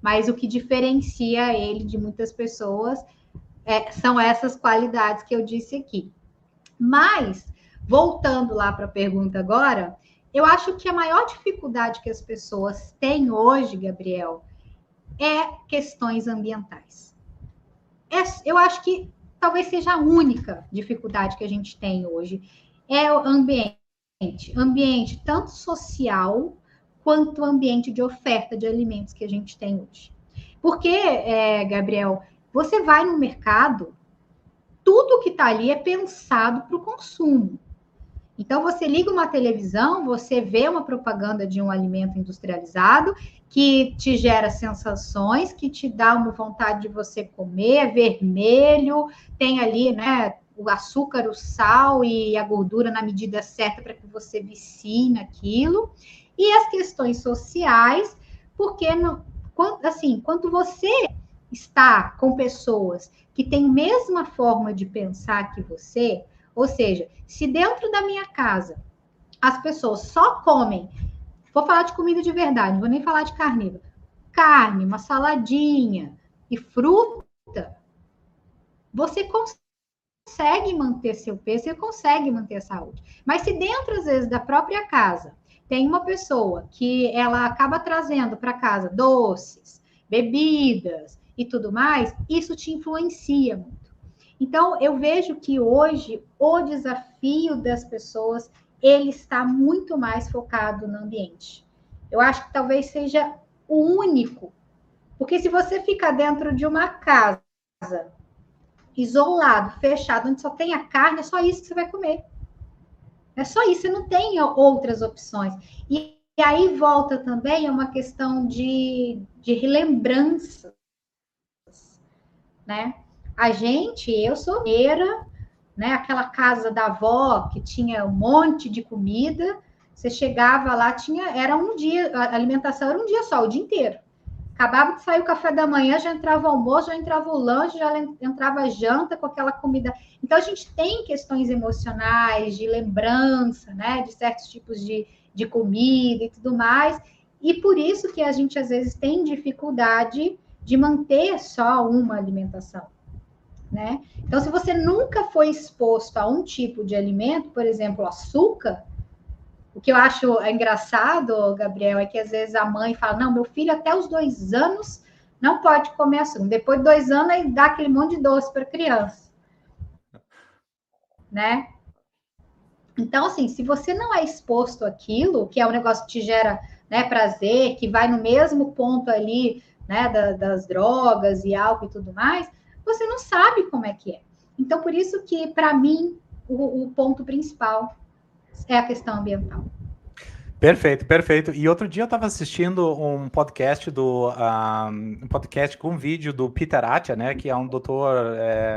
mas o que diferencia ele de muitas pessoas são essas qualidades que eu disse aqui. Mas, voltando lá para a pergunta agora, eu acho que a maior dificuldade que as pessoas têm hoje, Gabriel, é questões ambientais. Eu acho que talvez seja a única dificuldade que a gente tem hoje, é o ambiente. Ambiente tanto social quanto ambiente de oferta de alimentos que a gente tem hoje. Porque, Gabriel, você vai no mercado, tudo que está ali é pensado para o consumo. Então, você liga uma televisão, você vê uma propaganda de um alimento industrializado que te gera sensações, que te dá uma vontade de você comer, é vermelho, tem ali, né, o açúcar, o sal e a gordura na medida certa para que você vicie naquilo. E as questões sociais, porque, assim, quando você está com pessoas que têm a mesma forma de pensar que você, ou seja, se dentro da minha casa as pessoas só comem, vou falar de comida de verdade, não vou nem falar de carnívoro, carne, uma saladinha e fruta, você consegue manter seu peso, você consegue manter a saúde. Mas se dentro, às vezes, da própria casa, tem uma pessoa que ela acaba trazendo para casa doces, bebidas e tudo mais, isso te influencia muito. Então, eu vejo que hoje o desafio das pessoas, ele está muito mais focado no ambiente. Eu acho que talvez seja o único. Porque se você ficar dentro de uma casa, isolado, fechado, onde só tem a carne, é só isso que você vai comer. É só isso, você não tem outras opções. E aí volta também a uma questão de relembranças, né? Eu sou mineira, né? Aquela casa da avó que tinha um monte de comida, você chegava lá, era um dia, a alimentação era um dia só, o dia inteiro. Acabava de sair o café da manhã, já entrava o almoço, já entrava o lanche, já entrava a janta com aquela comida. Então, a gente tem questões emocionais, de lembrança, né? De certos tipos de comida e tudo mais. E por isso que a gente, às vezes, tem dificuldade de manter só uma alimentação, né? Então, se você nunca foi exposto a um tipo de alimento, por exemplo, açúcar, O que eu acho engraçado, Gabriel, é que às vezes a mãe fala, não, meu filho até os 2 anos não pode comer açúcar. Depois de 2 anos, aí dá aquele monte de doce para a criança, né? Então, assim, se você não é exposto àquilo, que é um negócio que te gera, né, prazer, que vai no mesmo ponto ali, né, das drogas e álcool e tudo mais, você não sabe como é que é. Então, por isso que, para mim, o ponto principal é a questão ambiental. Perfeito, perfeito. E outro dia eu estava assistindo um podcast um podcast com um vídeo do Peter Attia, né, que é um doutor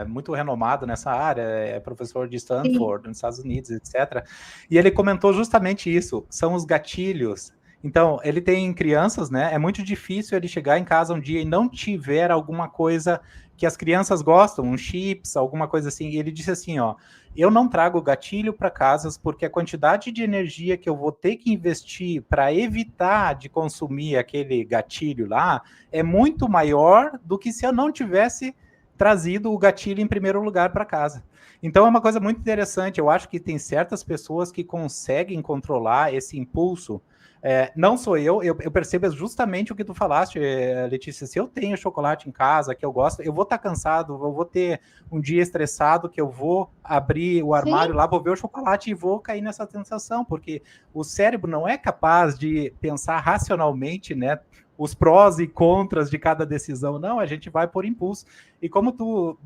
muito renomado nessa área, é professor de Stanford, Sim. Nos Estados Unidos, etc. E ele comentou justamente isso, são os gatilhos. Então, ele tem crianças, né, é muito difícil ele chegar em casa um dia e não tiver alguma coisa que as crianças gostam, um chips, alguma coisa assim. E ele disse assim, ó, eu não trago gatilho para casas porque a quantidade de energia que eu vou ter que investir para evitar de consumir aquele gatilho lá é muito maior do que se eu não tivesse trazido o gatilho em primeiro lugar para casa. Então é uma coisa muito interessante, eu acho que tem certas pessoas que conseguem controlar esse impulso. Não sou eu percebo justamente o que tu falaste, Letícia, se eu tenho chocolate em casa, que eu gosto, eu vou estar cansado, eu vou ter um dia estressado, que eu vou abrir o armário Sim. lá, vou ver o chocolate e vou cair nessa tentação, porque o cérebro não é capaz de pensar racionalmente, né, os prós e contras de cada decisão, não, a gente vai por impulso. E como tu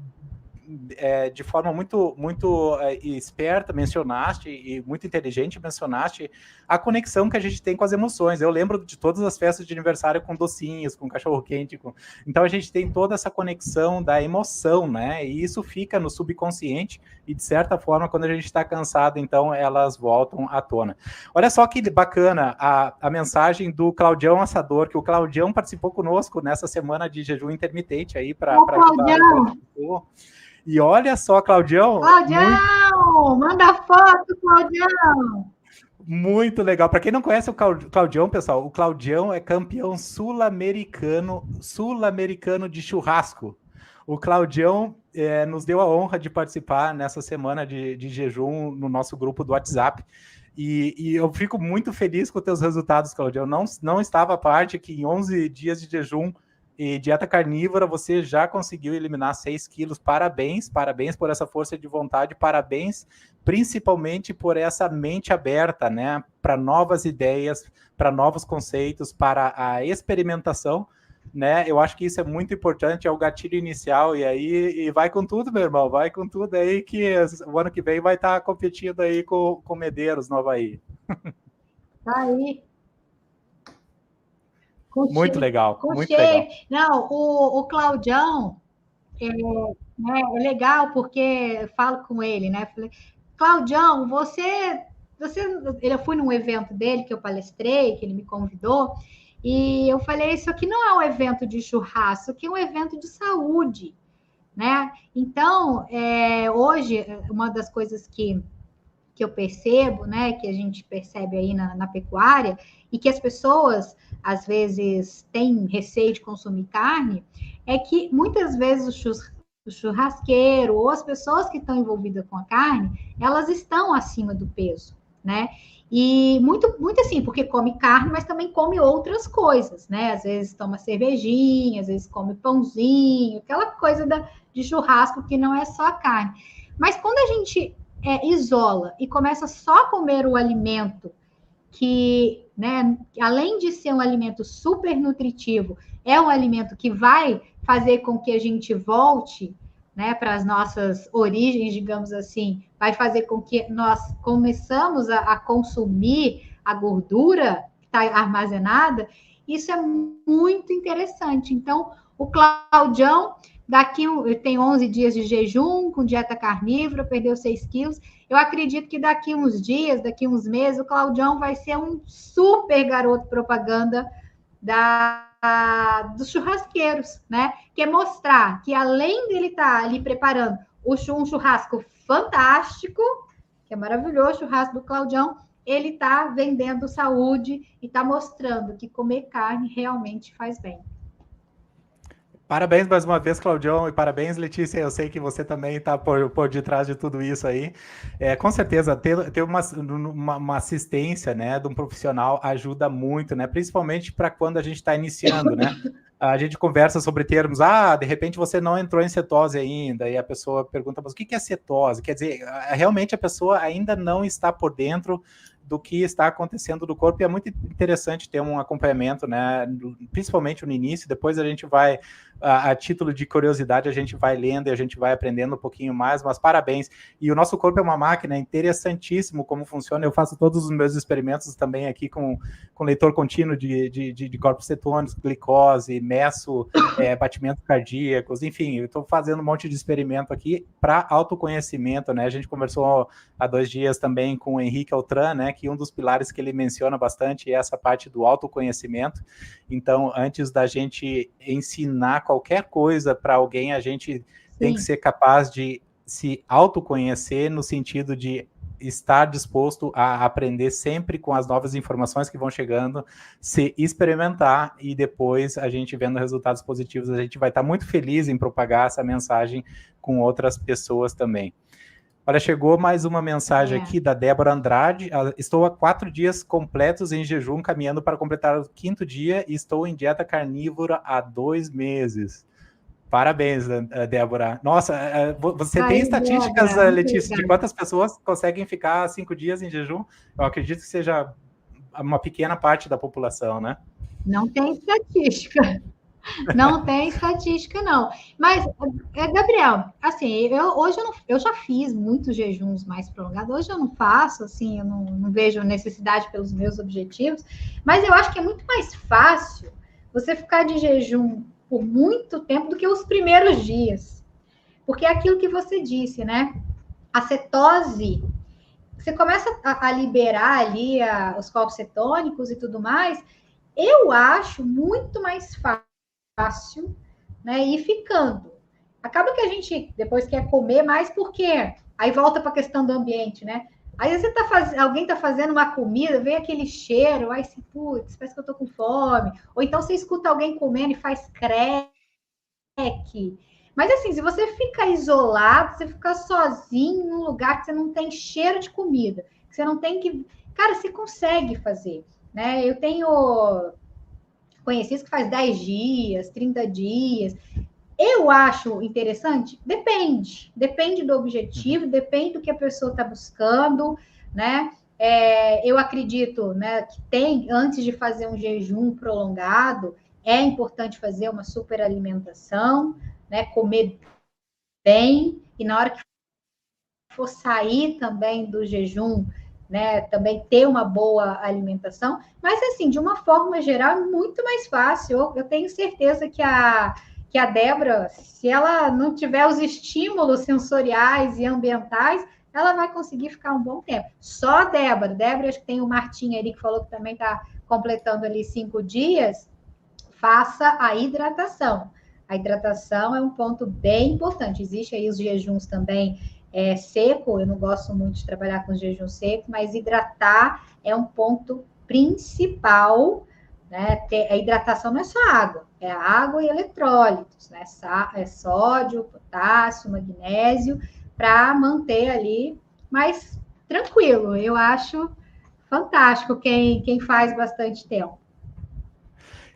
de forma muito esperta mencionaste e muito inteligente mencionaste a conexão que a gente tem com as emoções. Eu lembro de todas as festas de aniversário com docinhos, com cachorro-quente, então a gente tem toda essa conexão da emoção, né? E isso fica no subconsciente e, de certa forma, quando a gente está cansado, então elas voltam à tona. Olha só que bacana a mensagem do Claudião Assador, que o Claudião participou conosco nessa semana de jejum intermitente aí para ajudar. E olha só, Claudião. Claudião, manda foto, Claudião. Muito legal. Para quem não conhece o Claudião, pessoal, o Claudião é campeão sul-americano de churrasco. O Claudião nos deu a honra de participar nessa semana de jejum no nosso grupo do WhatsApp. E eu fico muito feliz com os teus resultados, Claudião. Não estava à parte que em 11 dias de jejum e dieta carnívora, você já conseguiu eliminar 6 quilos. Parabéns por essa força de vontade, parabéns principalmente por essa mente aberta, né, para novas ideias, para novos conceitos, para a experimentação, né? Eu acho que isso é muito importante, é o gatilho inicial, e vai com tudo, meu irmão, vai com tudo aí, que o ano que vem vai estar competindo aí com Medeiros no Havaí. Tá aí. Muito legal, muito legal. Não, o Claudião é legal porque eu falo com ele, né? Falei, Claudião, eu fui num evento dele que eu palestrei, que ele me convidou, e eu falei, isso aqui não é um evento de churrasco, isso aqui é um evento de saúde, né? Então, hoje, uma das coisas que eu percebo, né, que a gente percebe aí na pecuária, e que as pessoas, às vezes, têm receio de consumir carne, é que, muitas vezes, o churrasqueiro ou as pessoas que estão envolvidas com a carne, elas estão acima do peso, né? E muito assim, porque come carne, mas também come outras coisas, né? Às vezes toma cervejinha, às vezes come pãozinho, aquela coisa de churrasco que não é só a carne. Mas quando a gente isola e começa só a comer o alimento que, né, além de ser um alimento super nutritivo, é um alimento que vai fazer com que a gente volte, né, para as nossas origens, digamos assim, vai fazer com que nós começamos a consumir a gordura que está armazenada, isso é muito interessante. Então, o Claudião tem 11 dias de jejum, com dieta carnívora, perdeu 6 quilos. Eu acredito que daqui uns dias, daqui uns meses, o Claudião vai ser um super garoto propaganda dos churrasqueiros, né? Que é mostrar que, além dele estar ali preparando um churrasco fantástico, que é maravilhoso, o churrasco do Claudião, ele está vendendo saúde e está mostrando que comer carne realmente faz bem. Parabéns mais uma vez, Claudião, e parabéns, Letícia. Eu sei que você também está por detrás de tudo isso aí. Com certeza, ter uma assistência, né, de um profissional ajuda muito, né? Principalmente para quando a gente está iniciando, né? A gente conversa sobre termos, de repente você não entrou em cetose ainda, e a pessoa pergunta, mas o que é cetose? Quer dizer, realmente a pessoa ainda não está por dentro do que está acontecendo no corpo, e é muito interessante ter um acompanhamento, né, principalmente no início. Depois a gente vai, a título de curiosidade, a gente vai lendo e a gente vai aprendendo um pouquinho mais, mas parabéns. E o nosso corpo é uma máquina, é interessantíssimo como funciona. Eu faço todos os meus experimentos também aqui com leitor contínuo de corpos cetônicos, glicose, meço batimentos cardíacos, enfim, eu estou fazendo um monte de experimento aqui para autoconhecimento, né? A gente conversou há 2 dias também com o Henrique Altran, né, que um dos pilares que ele menciona bastante é essa parte do autoconhecimento. Então, antes da gente ensinar qualquer coisa para alguém, a gente tem que ser capaz de se autoconhecer no sentido de estar disposto a aprender sempre com as novas informações que vão chegando, se experimentar, e depois a gente vendo resultados positivos, a gente vai estar muito feliz em propagar essa mensagem com outras pessoas também. Olha, chegou mais uma mensagem aqui da Débora Andrade. Estou há 4 dias completos em jejum, caminhando para completar o 5º dia, e estou em dieta carnívora há 2 meses. Parabéns, Débora. Nossa, você tem estatísticas, Débora, Letícia, de quantas pessoas conseguem ficar 5 dias em jejum? Eu acredito que seja uma pequena parte da população, né? Não tem estatística. Não tem estatística, não. Mas, Gabriel, assim, eu já fiz muitos jejuns mais prolongados. Hoje eu não faço, assim, eu não vejo necessidade pelos meus objetivos. Mas eu acho que é muito mais fácil você ficar de jejum por muito tempo do que os primeiros dias. Porque é aquilo que você disse, né? A cetose, você começa a liberar ali os corpos cetônicos e tudo mais. Eu acho muito mais fácil, né, ir ficando. Acaba que a gente depois quer comer mais, porque aí volta para a questão do ambiente, né? Aí você alguém está fazendo uma comida, vem aquele cheiro, aí se putz, parece que eu tô com fome. Ou então você escuta alguém comendo e faz creque. Mas assim, se você fica isolado, você fica sozinho num lugar que você não tem cheiro de comida, que você não tem que, cara, você consegue fazer, né? Eu tenho conhecidos que faz 10 dias, 30 dias. Eu acho interessante? Depende do objetivo, depende do que a pessoa está buscando, né? Eu acredito, né, que antes de fazer um jejum prolongado, é importante fazer uma superalimentação, né? Comer bem, e na hora que for sair também do jejum, né, também ter uma boa alimentação, mas assim, de uma forma geral, é muito mais fácil. Eu tenho certeza que a Débora, se ela não tiver os estímulos sensoriais e ambientais, ela vai conseguir ficar um bom tempo. Só a Débora, acho que tem o Martim ali que falou que também está completando ali 5 dias, faça a hidratação. A hidratação é um ponto bem importante. Existe aí os jejuns também seco, eu não gosto muito de trabalhar com jejum seco, mas hidratar é um ponto principal, né? A hidratação não é só água, é água e eletrólitos, né? É sódio, potássio, magnésio, para manter ali mais tranquilo. Eu acho fantástico quem faz bastante tempo.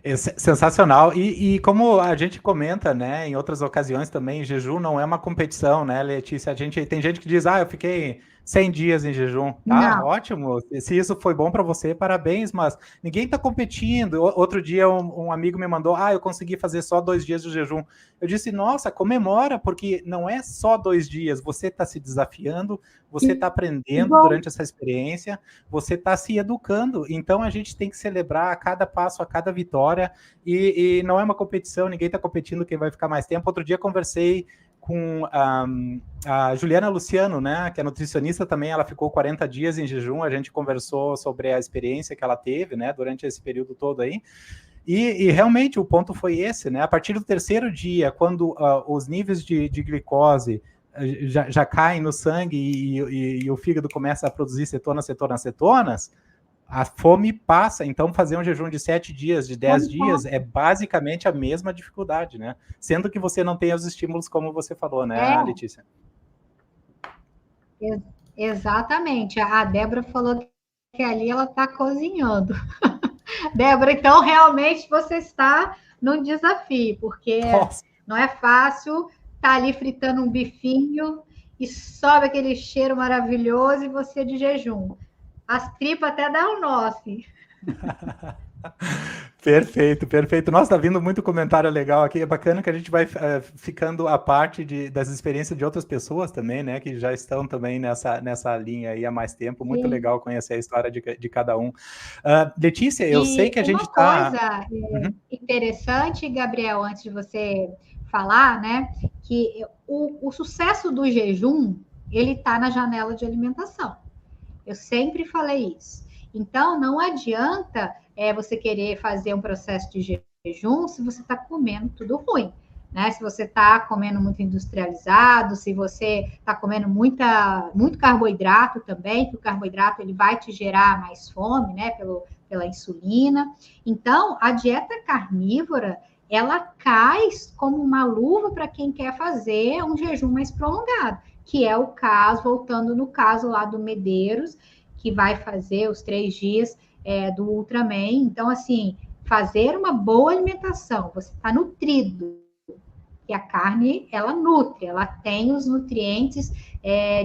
É sensacional, e como a gente comenta, né, em outras ocasiões também, jejum não é uma competição, né, Letícia? Tem gente que diz, eu fiquei 100 dias em jejum, tá? Não. Ótimo, se isso foi bom para você, parabéns, mas ninguém está competindo. Outro dia um amigo me mandou, eu consegui fazer só 2 dias de jejum. Eu disse, nossa, comemora, porque não é só 2 dias, você está se desafiando, você está aprendendo durante essa experiência, você está se educando, então a gente tem que celebrar a cada passo, a cada vitória, e não é uma competição, ninguém está competindo quem vai ficar mais tempo. Outro dia conversei com a Juliana Luciano, né, que é nutricionista também, ela ficou 40 dias em jejum, a gente conversou sobre a experiência que ela teve, né, durante esse período todo aí, e realmente o ponto foi esse, né, a partir do 3º dia, quando os níveis de glicose já caem no sangue e o fígado começa a produzir cetonas, a fome passa. Então, fazer um jejum de 7 dias, de 10 dias, é basicamente a mesma dificuldade, né? Sendo que você não tem os estímulos, como você falou, né, Letícia? Exatamente. A Débora falou que ali ela está cozinhando. Débora, então realmente você está num desafio, porque não é fácil estar ali fritando um bifinho e sobe aquele cheiro maravilhoso e você de jejum. As tripas até dão um nó, assim. Perfeito, perfeito. Nossa, tá vindo muito comentário legal aqui. É bacana que a gente vai ficando a parte das experiências de outras pessoas também, né? Que já estão também nessa linha aí há mais tempo. Muito legal conhecer a história de cada um. Letícia, eu sei que a gente está... Uma coisa interessante, Gabriel, antes de você falar, né? Que o sucesso do jejum, ele está na janela de alimentação. Eu sempre falei isso. Então, não adianta você querer fazer um processo de jejum se você está comendo tudo ruim, né? Se você está comendo muito industrializado, se você está comendo muito carboidrato também, que o carboidrato ele vai te gerar mais fome, né? Pela insulina. Então, a dieta carnívora, ela cai como uma luva para quem quer fazer um jejum mais prolongado, que é o caso, voltando no caso lá do Medeiros, que vai fazer os 3 dias do Ultraman. Então, assim, fazer uma boa alimentação, você está nutrido, e a carne, ela nutre, ela tem os nutrientes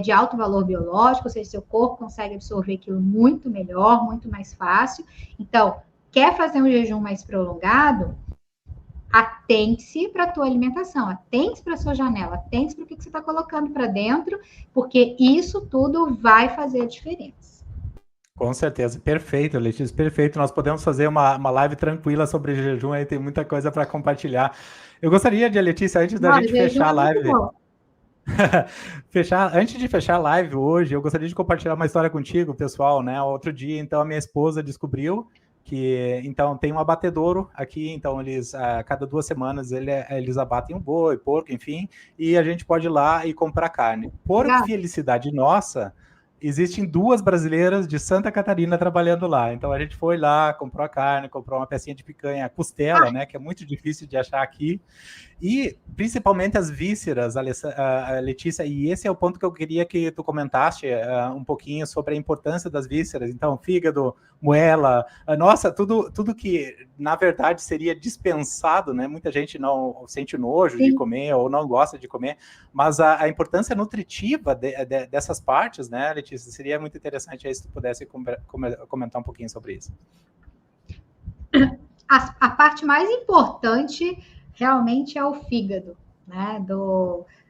de alto valor biológico, ou seja, seu corpo consegue absorver aquilo muito melhor, muito mais fácil. Então, quer fazer um jejum mais prolongado? Atente-se para a tua alimentação, atente-se para a sua janela, atente-se para o que você está colocando para dentro, porque isso tudo vai fazer a diferença. Com certeza, perfeito, Letícia, perfeito. Nós podemos fazer uma live tranquila sobre jejum, aí tem muita coisa para compartilhar. Eu gostaria de, Letícia, antes da gente fechar a live... Antes de fechar a live hoje, eu gostaria de compartilhar uma história contigo, pessoal, né? Outro dia, então, a minha esposa descobriu que, então, tem um abatedouro aqui, então, eles, a cada 2 semanas, eles abatem um boi, porco, enfim, e a gente pode ir lá e comprar carne. Por felicidade nossa, existem 2 brasileiras de Santa Catarina trabalhando lá. Então, a gente foi lá, comprou a carne, comprou uma pecinha de picanha, a costela, né, que é muito difícil de achar aqui. E, principalmente, as vísceras, Letícia, e esse é o ponto que eu queria que tu comentasse um pouquinho sobre a importância das vísceras. Então, fígado, moela, nossa, tudo que, na verdade, seria dispensado, né? Muita gente não sente nojo de comer ou não gosta de comer, mas a importância nutritiva dessas partes, né, Letícia, seria muito interessante aí se tu pudesse comentar um pouquinho sobre isso. A parte mais importante realmente é o fígado, né?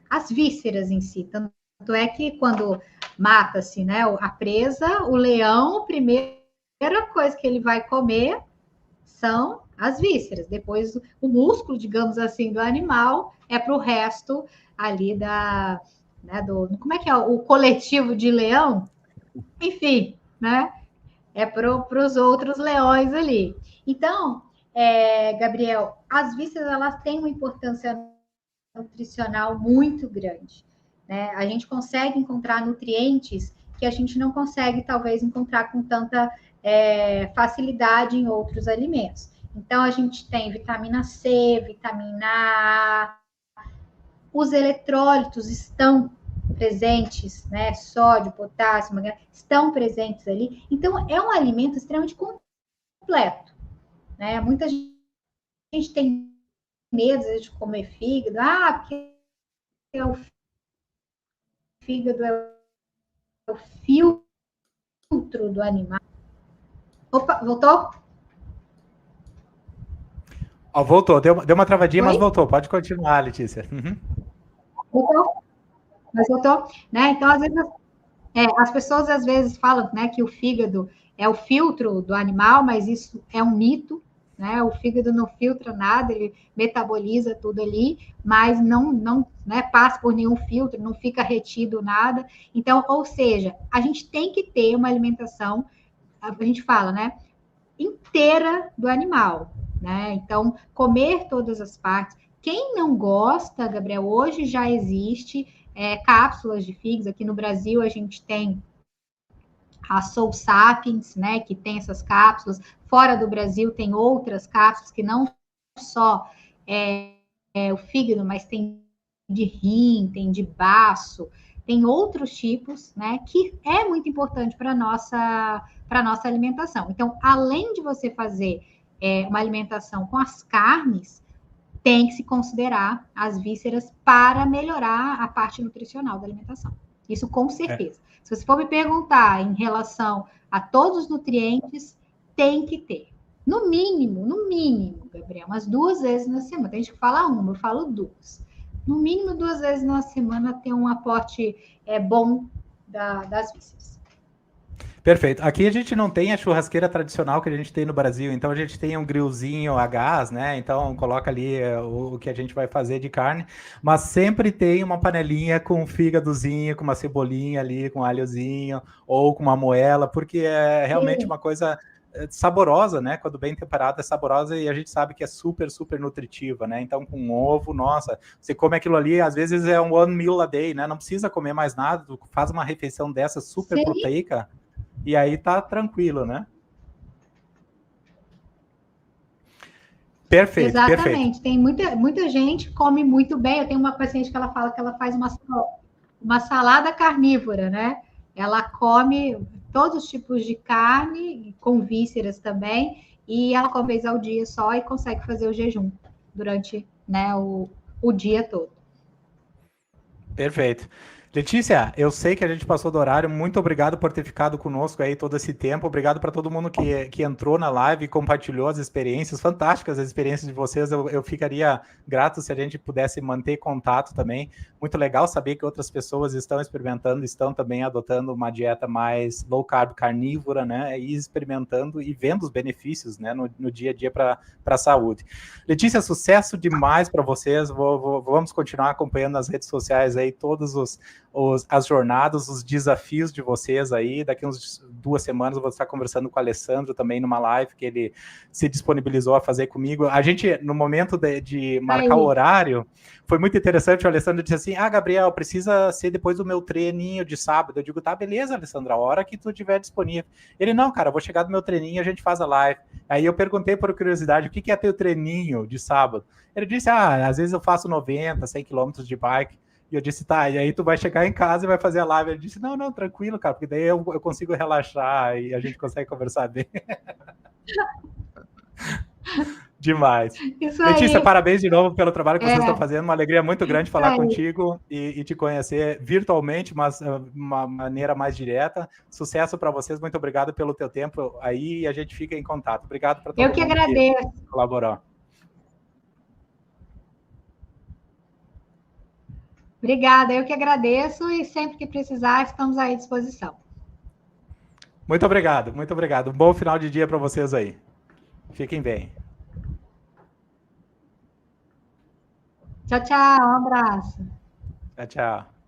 As vísceras em si. Tanto é que quando mata-se, né, a presa, o leão, a primeira coisa que ele vai comer são as vísceras. Depois, o músculo, digamos assim, do animal é para o resto ali como é que é? O coletivo de leão? Enfim, né? É para os outros leões ali. Então, Gabriel, as vísceras elas têm uma importância nutricional muito grande, né? A gente consegue encontrar nutrientes que a gente não consegue, talvez, encontrar com tanta facilidade em outros alimentos. Então, a gente tem vitamina C, vitamina A, os eletrólitos estão presentes, né? Sódio, potássio, magnésio, estão presentes ali. Então, é um alimento extremamente completo, né? Muita gente tem medo de comer fígado, porque o fígado é o filtro do animal. Opa, voltou? Voltou, deu uma travadinha, mas voltou. Pode continuar, Letícia. Voltou? Mas voltou, né? Então, às vezes, as pessoas às vezes falam, né, que o fígado é o filtro do animal, mas isso é um mito, né? O fígado não filtra nada, ele metaboliza tudo ali, mas não né, passa por nenhum filtro, não fica retido nada. Então, ou seja, a gente tem que ter uma alimentação, a gente fala, né, inteira do animal, né? Então, comer todas as partes. Quem não gosta, Gabriel, hoje já existe cápsulas de fígado. Aqui no Brasil, a gente tem a Soul Sapiens, né, que tem essas cápsulas. Fora do Brasil tem outras cápsulas que não só o fígado, mas tem de rim, tem de baço, tem outros tipos, né, que é muito importante para nossa alimentação. Então, além de você fazer uma alimentação com as carnes, tem que se considerar as vísceras para melhorar a parte nutricional da alimentação. Isso com certeza. Se você for me perguntar em relação a todos os nutrientes, tem que ter. No mínimo, Gabriel, umas 2 vezes na semana. Tem gente que fala uma, eu falo 2. No mínimo 2 vezes na semana tem um aporte bom das vísceras. Perfeito. Aqui a gente não tem a churrasqueira tradicional que a gente tem no Brasil, então a gente tem um grillzinho a gás, né? Então coloca ali o que a gente vai fazer de carne, mas sempre tem uma panelinha com um fígadozinho, com uma cebolinha ali, com um alhozinho, ou com uma moela, porque é realmente uma coisa saborosa, né? Quando bem temperada é saborosa e a gente sabe que é super, super nutritiva, né? Então com ovo, nossa, você come aquilo ali, às vezes é um one meal a day, né? Não precisa comer mais nada, tu faz uma refeição dessa super proteica, e aí tá tranquilo, né? Perfeito, exatamente. Perfeito. Tem muita gente que come muito bem. Eu tenho uma paciente que ela fala que ela faz uma salada carnívora, né? Ela come todos os tipos de carne, com vísceras também, e ela come uma vez ao dia só e consegue fazer o jejum durante, né, o dia todo. Perfeito. Letícia, eu sei que a gente passou do horário. Muito obrigado por ter ficado conosco aí todo esse tempo. Obrigado para todo mundo que entrou na live e compartilhou as experiências. Fantásticas as experiências de vocês. Eu ficaria grato se a gente pudesse manter contato também. Muito legal saber que outras pessoas estão experimentando, estão também adotando uma dieta mais low carb, carnívora, né? E experimentando e vendo os benefícios, né, no dia a dia para a saúde. Letícia, sucesso demais para vocês. Vamos continuar acompanhando nas redes sociais aí todos as jornadas, os desafios de vocês aí. Daqui uns 2 semanas eu vou estar conversando com o Alessandro também numa live que ele se disponibilizou a fazer comigo. A gente, no momento de marcar o horário, foi muito interessante. O Alessandro disse assim: Gabriel, precisa ser depois do meu treininho de sábado. Eu digo: tá, beleza, Alessandro, a hora que tu tiver disponível. Ele: não, cara, eu vou chegar do meu treininho e a gente faz a live. Aí eu perguntei por curiosidade, o que é teu treininho de sábado? Ele disse: às vezes eu faço 90, 100 quilômetros de bike. E eu disse: tá, e aí tu vai chegar em casa e vai fazer a live. Ele disse: não, tranquilo, cara, porque daí eu consigo relaxar e a gente consegue conversar bem. Demais. Isso Letícia, aí. parabéns de novo pelo trabalho que vocês estão fazendo. Uma alegria muito grande falar contigo e te conhecer virtualmente, mas de uma maneira mais direta. Sucesso para vocês. Muito obrigado pelo teu tempo aí e a gente fica em contato. Obrigado para todo mundo que agradeço. Que colaborou. Obrigada, eu que agradeço e sempre que precisar, estamos aí à disposição. Muito obrigado, muito obrigado. Um bom final de dia para vocês aí. Fiquem bem. Tchau, tchau. Um abraço. Tchau, tchau.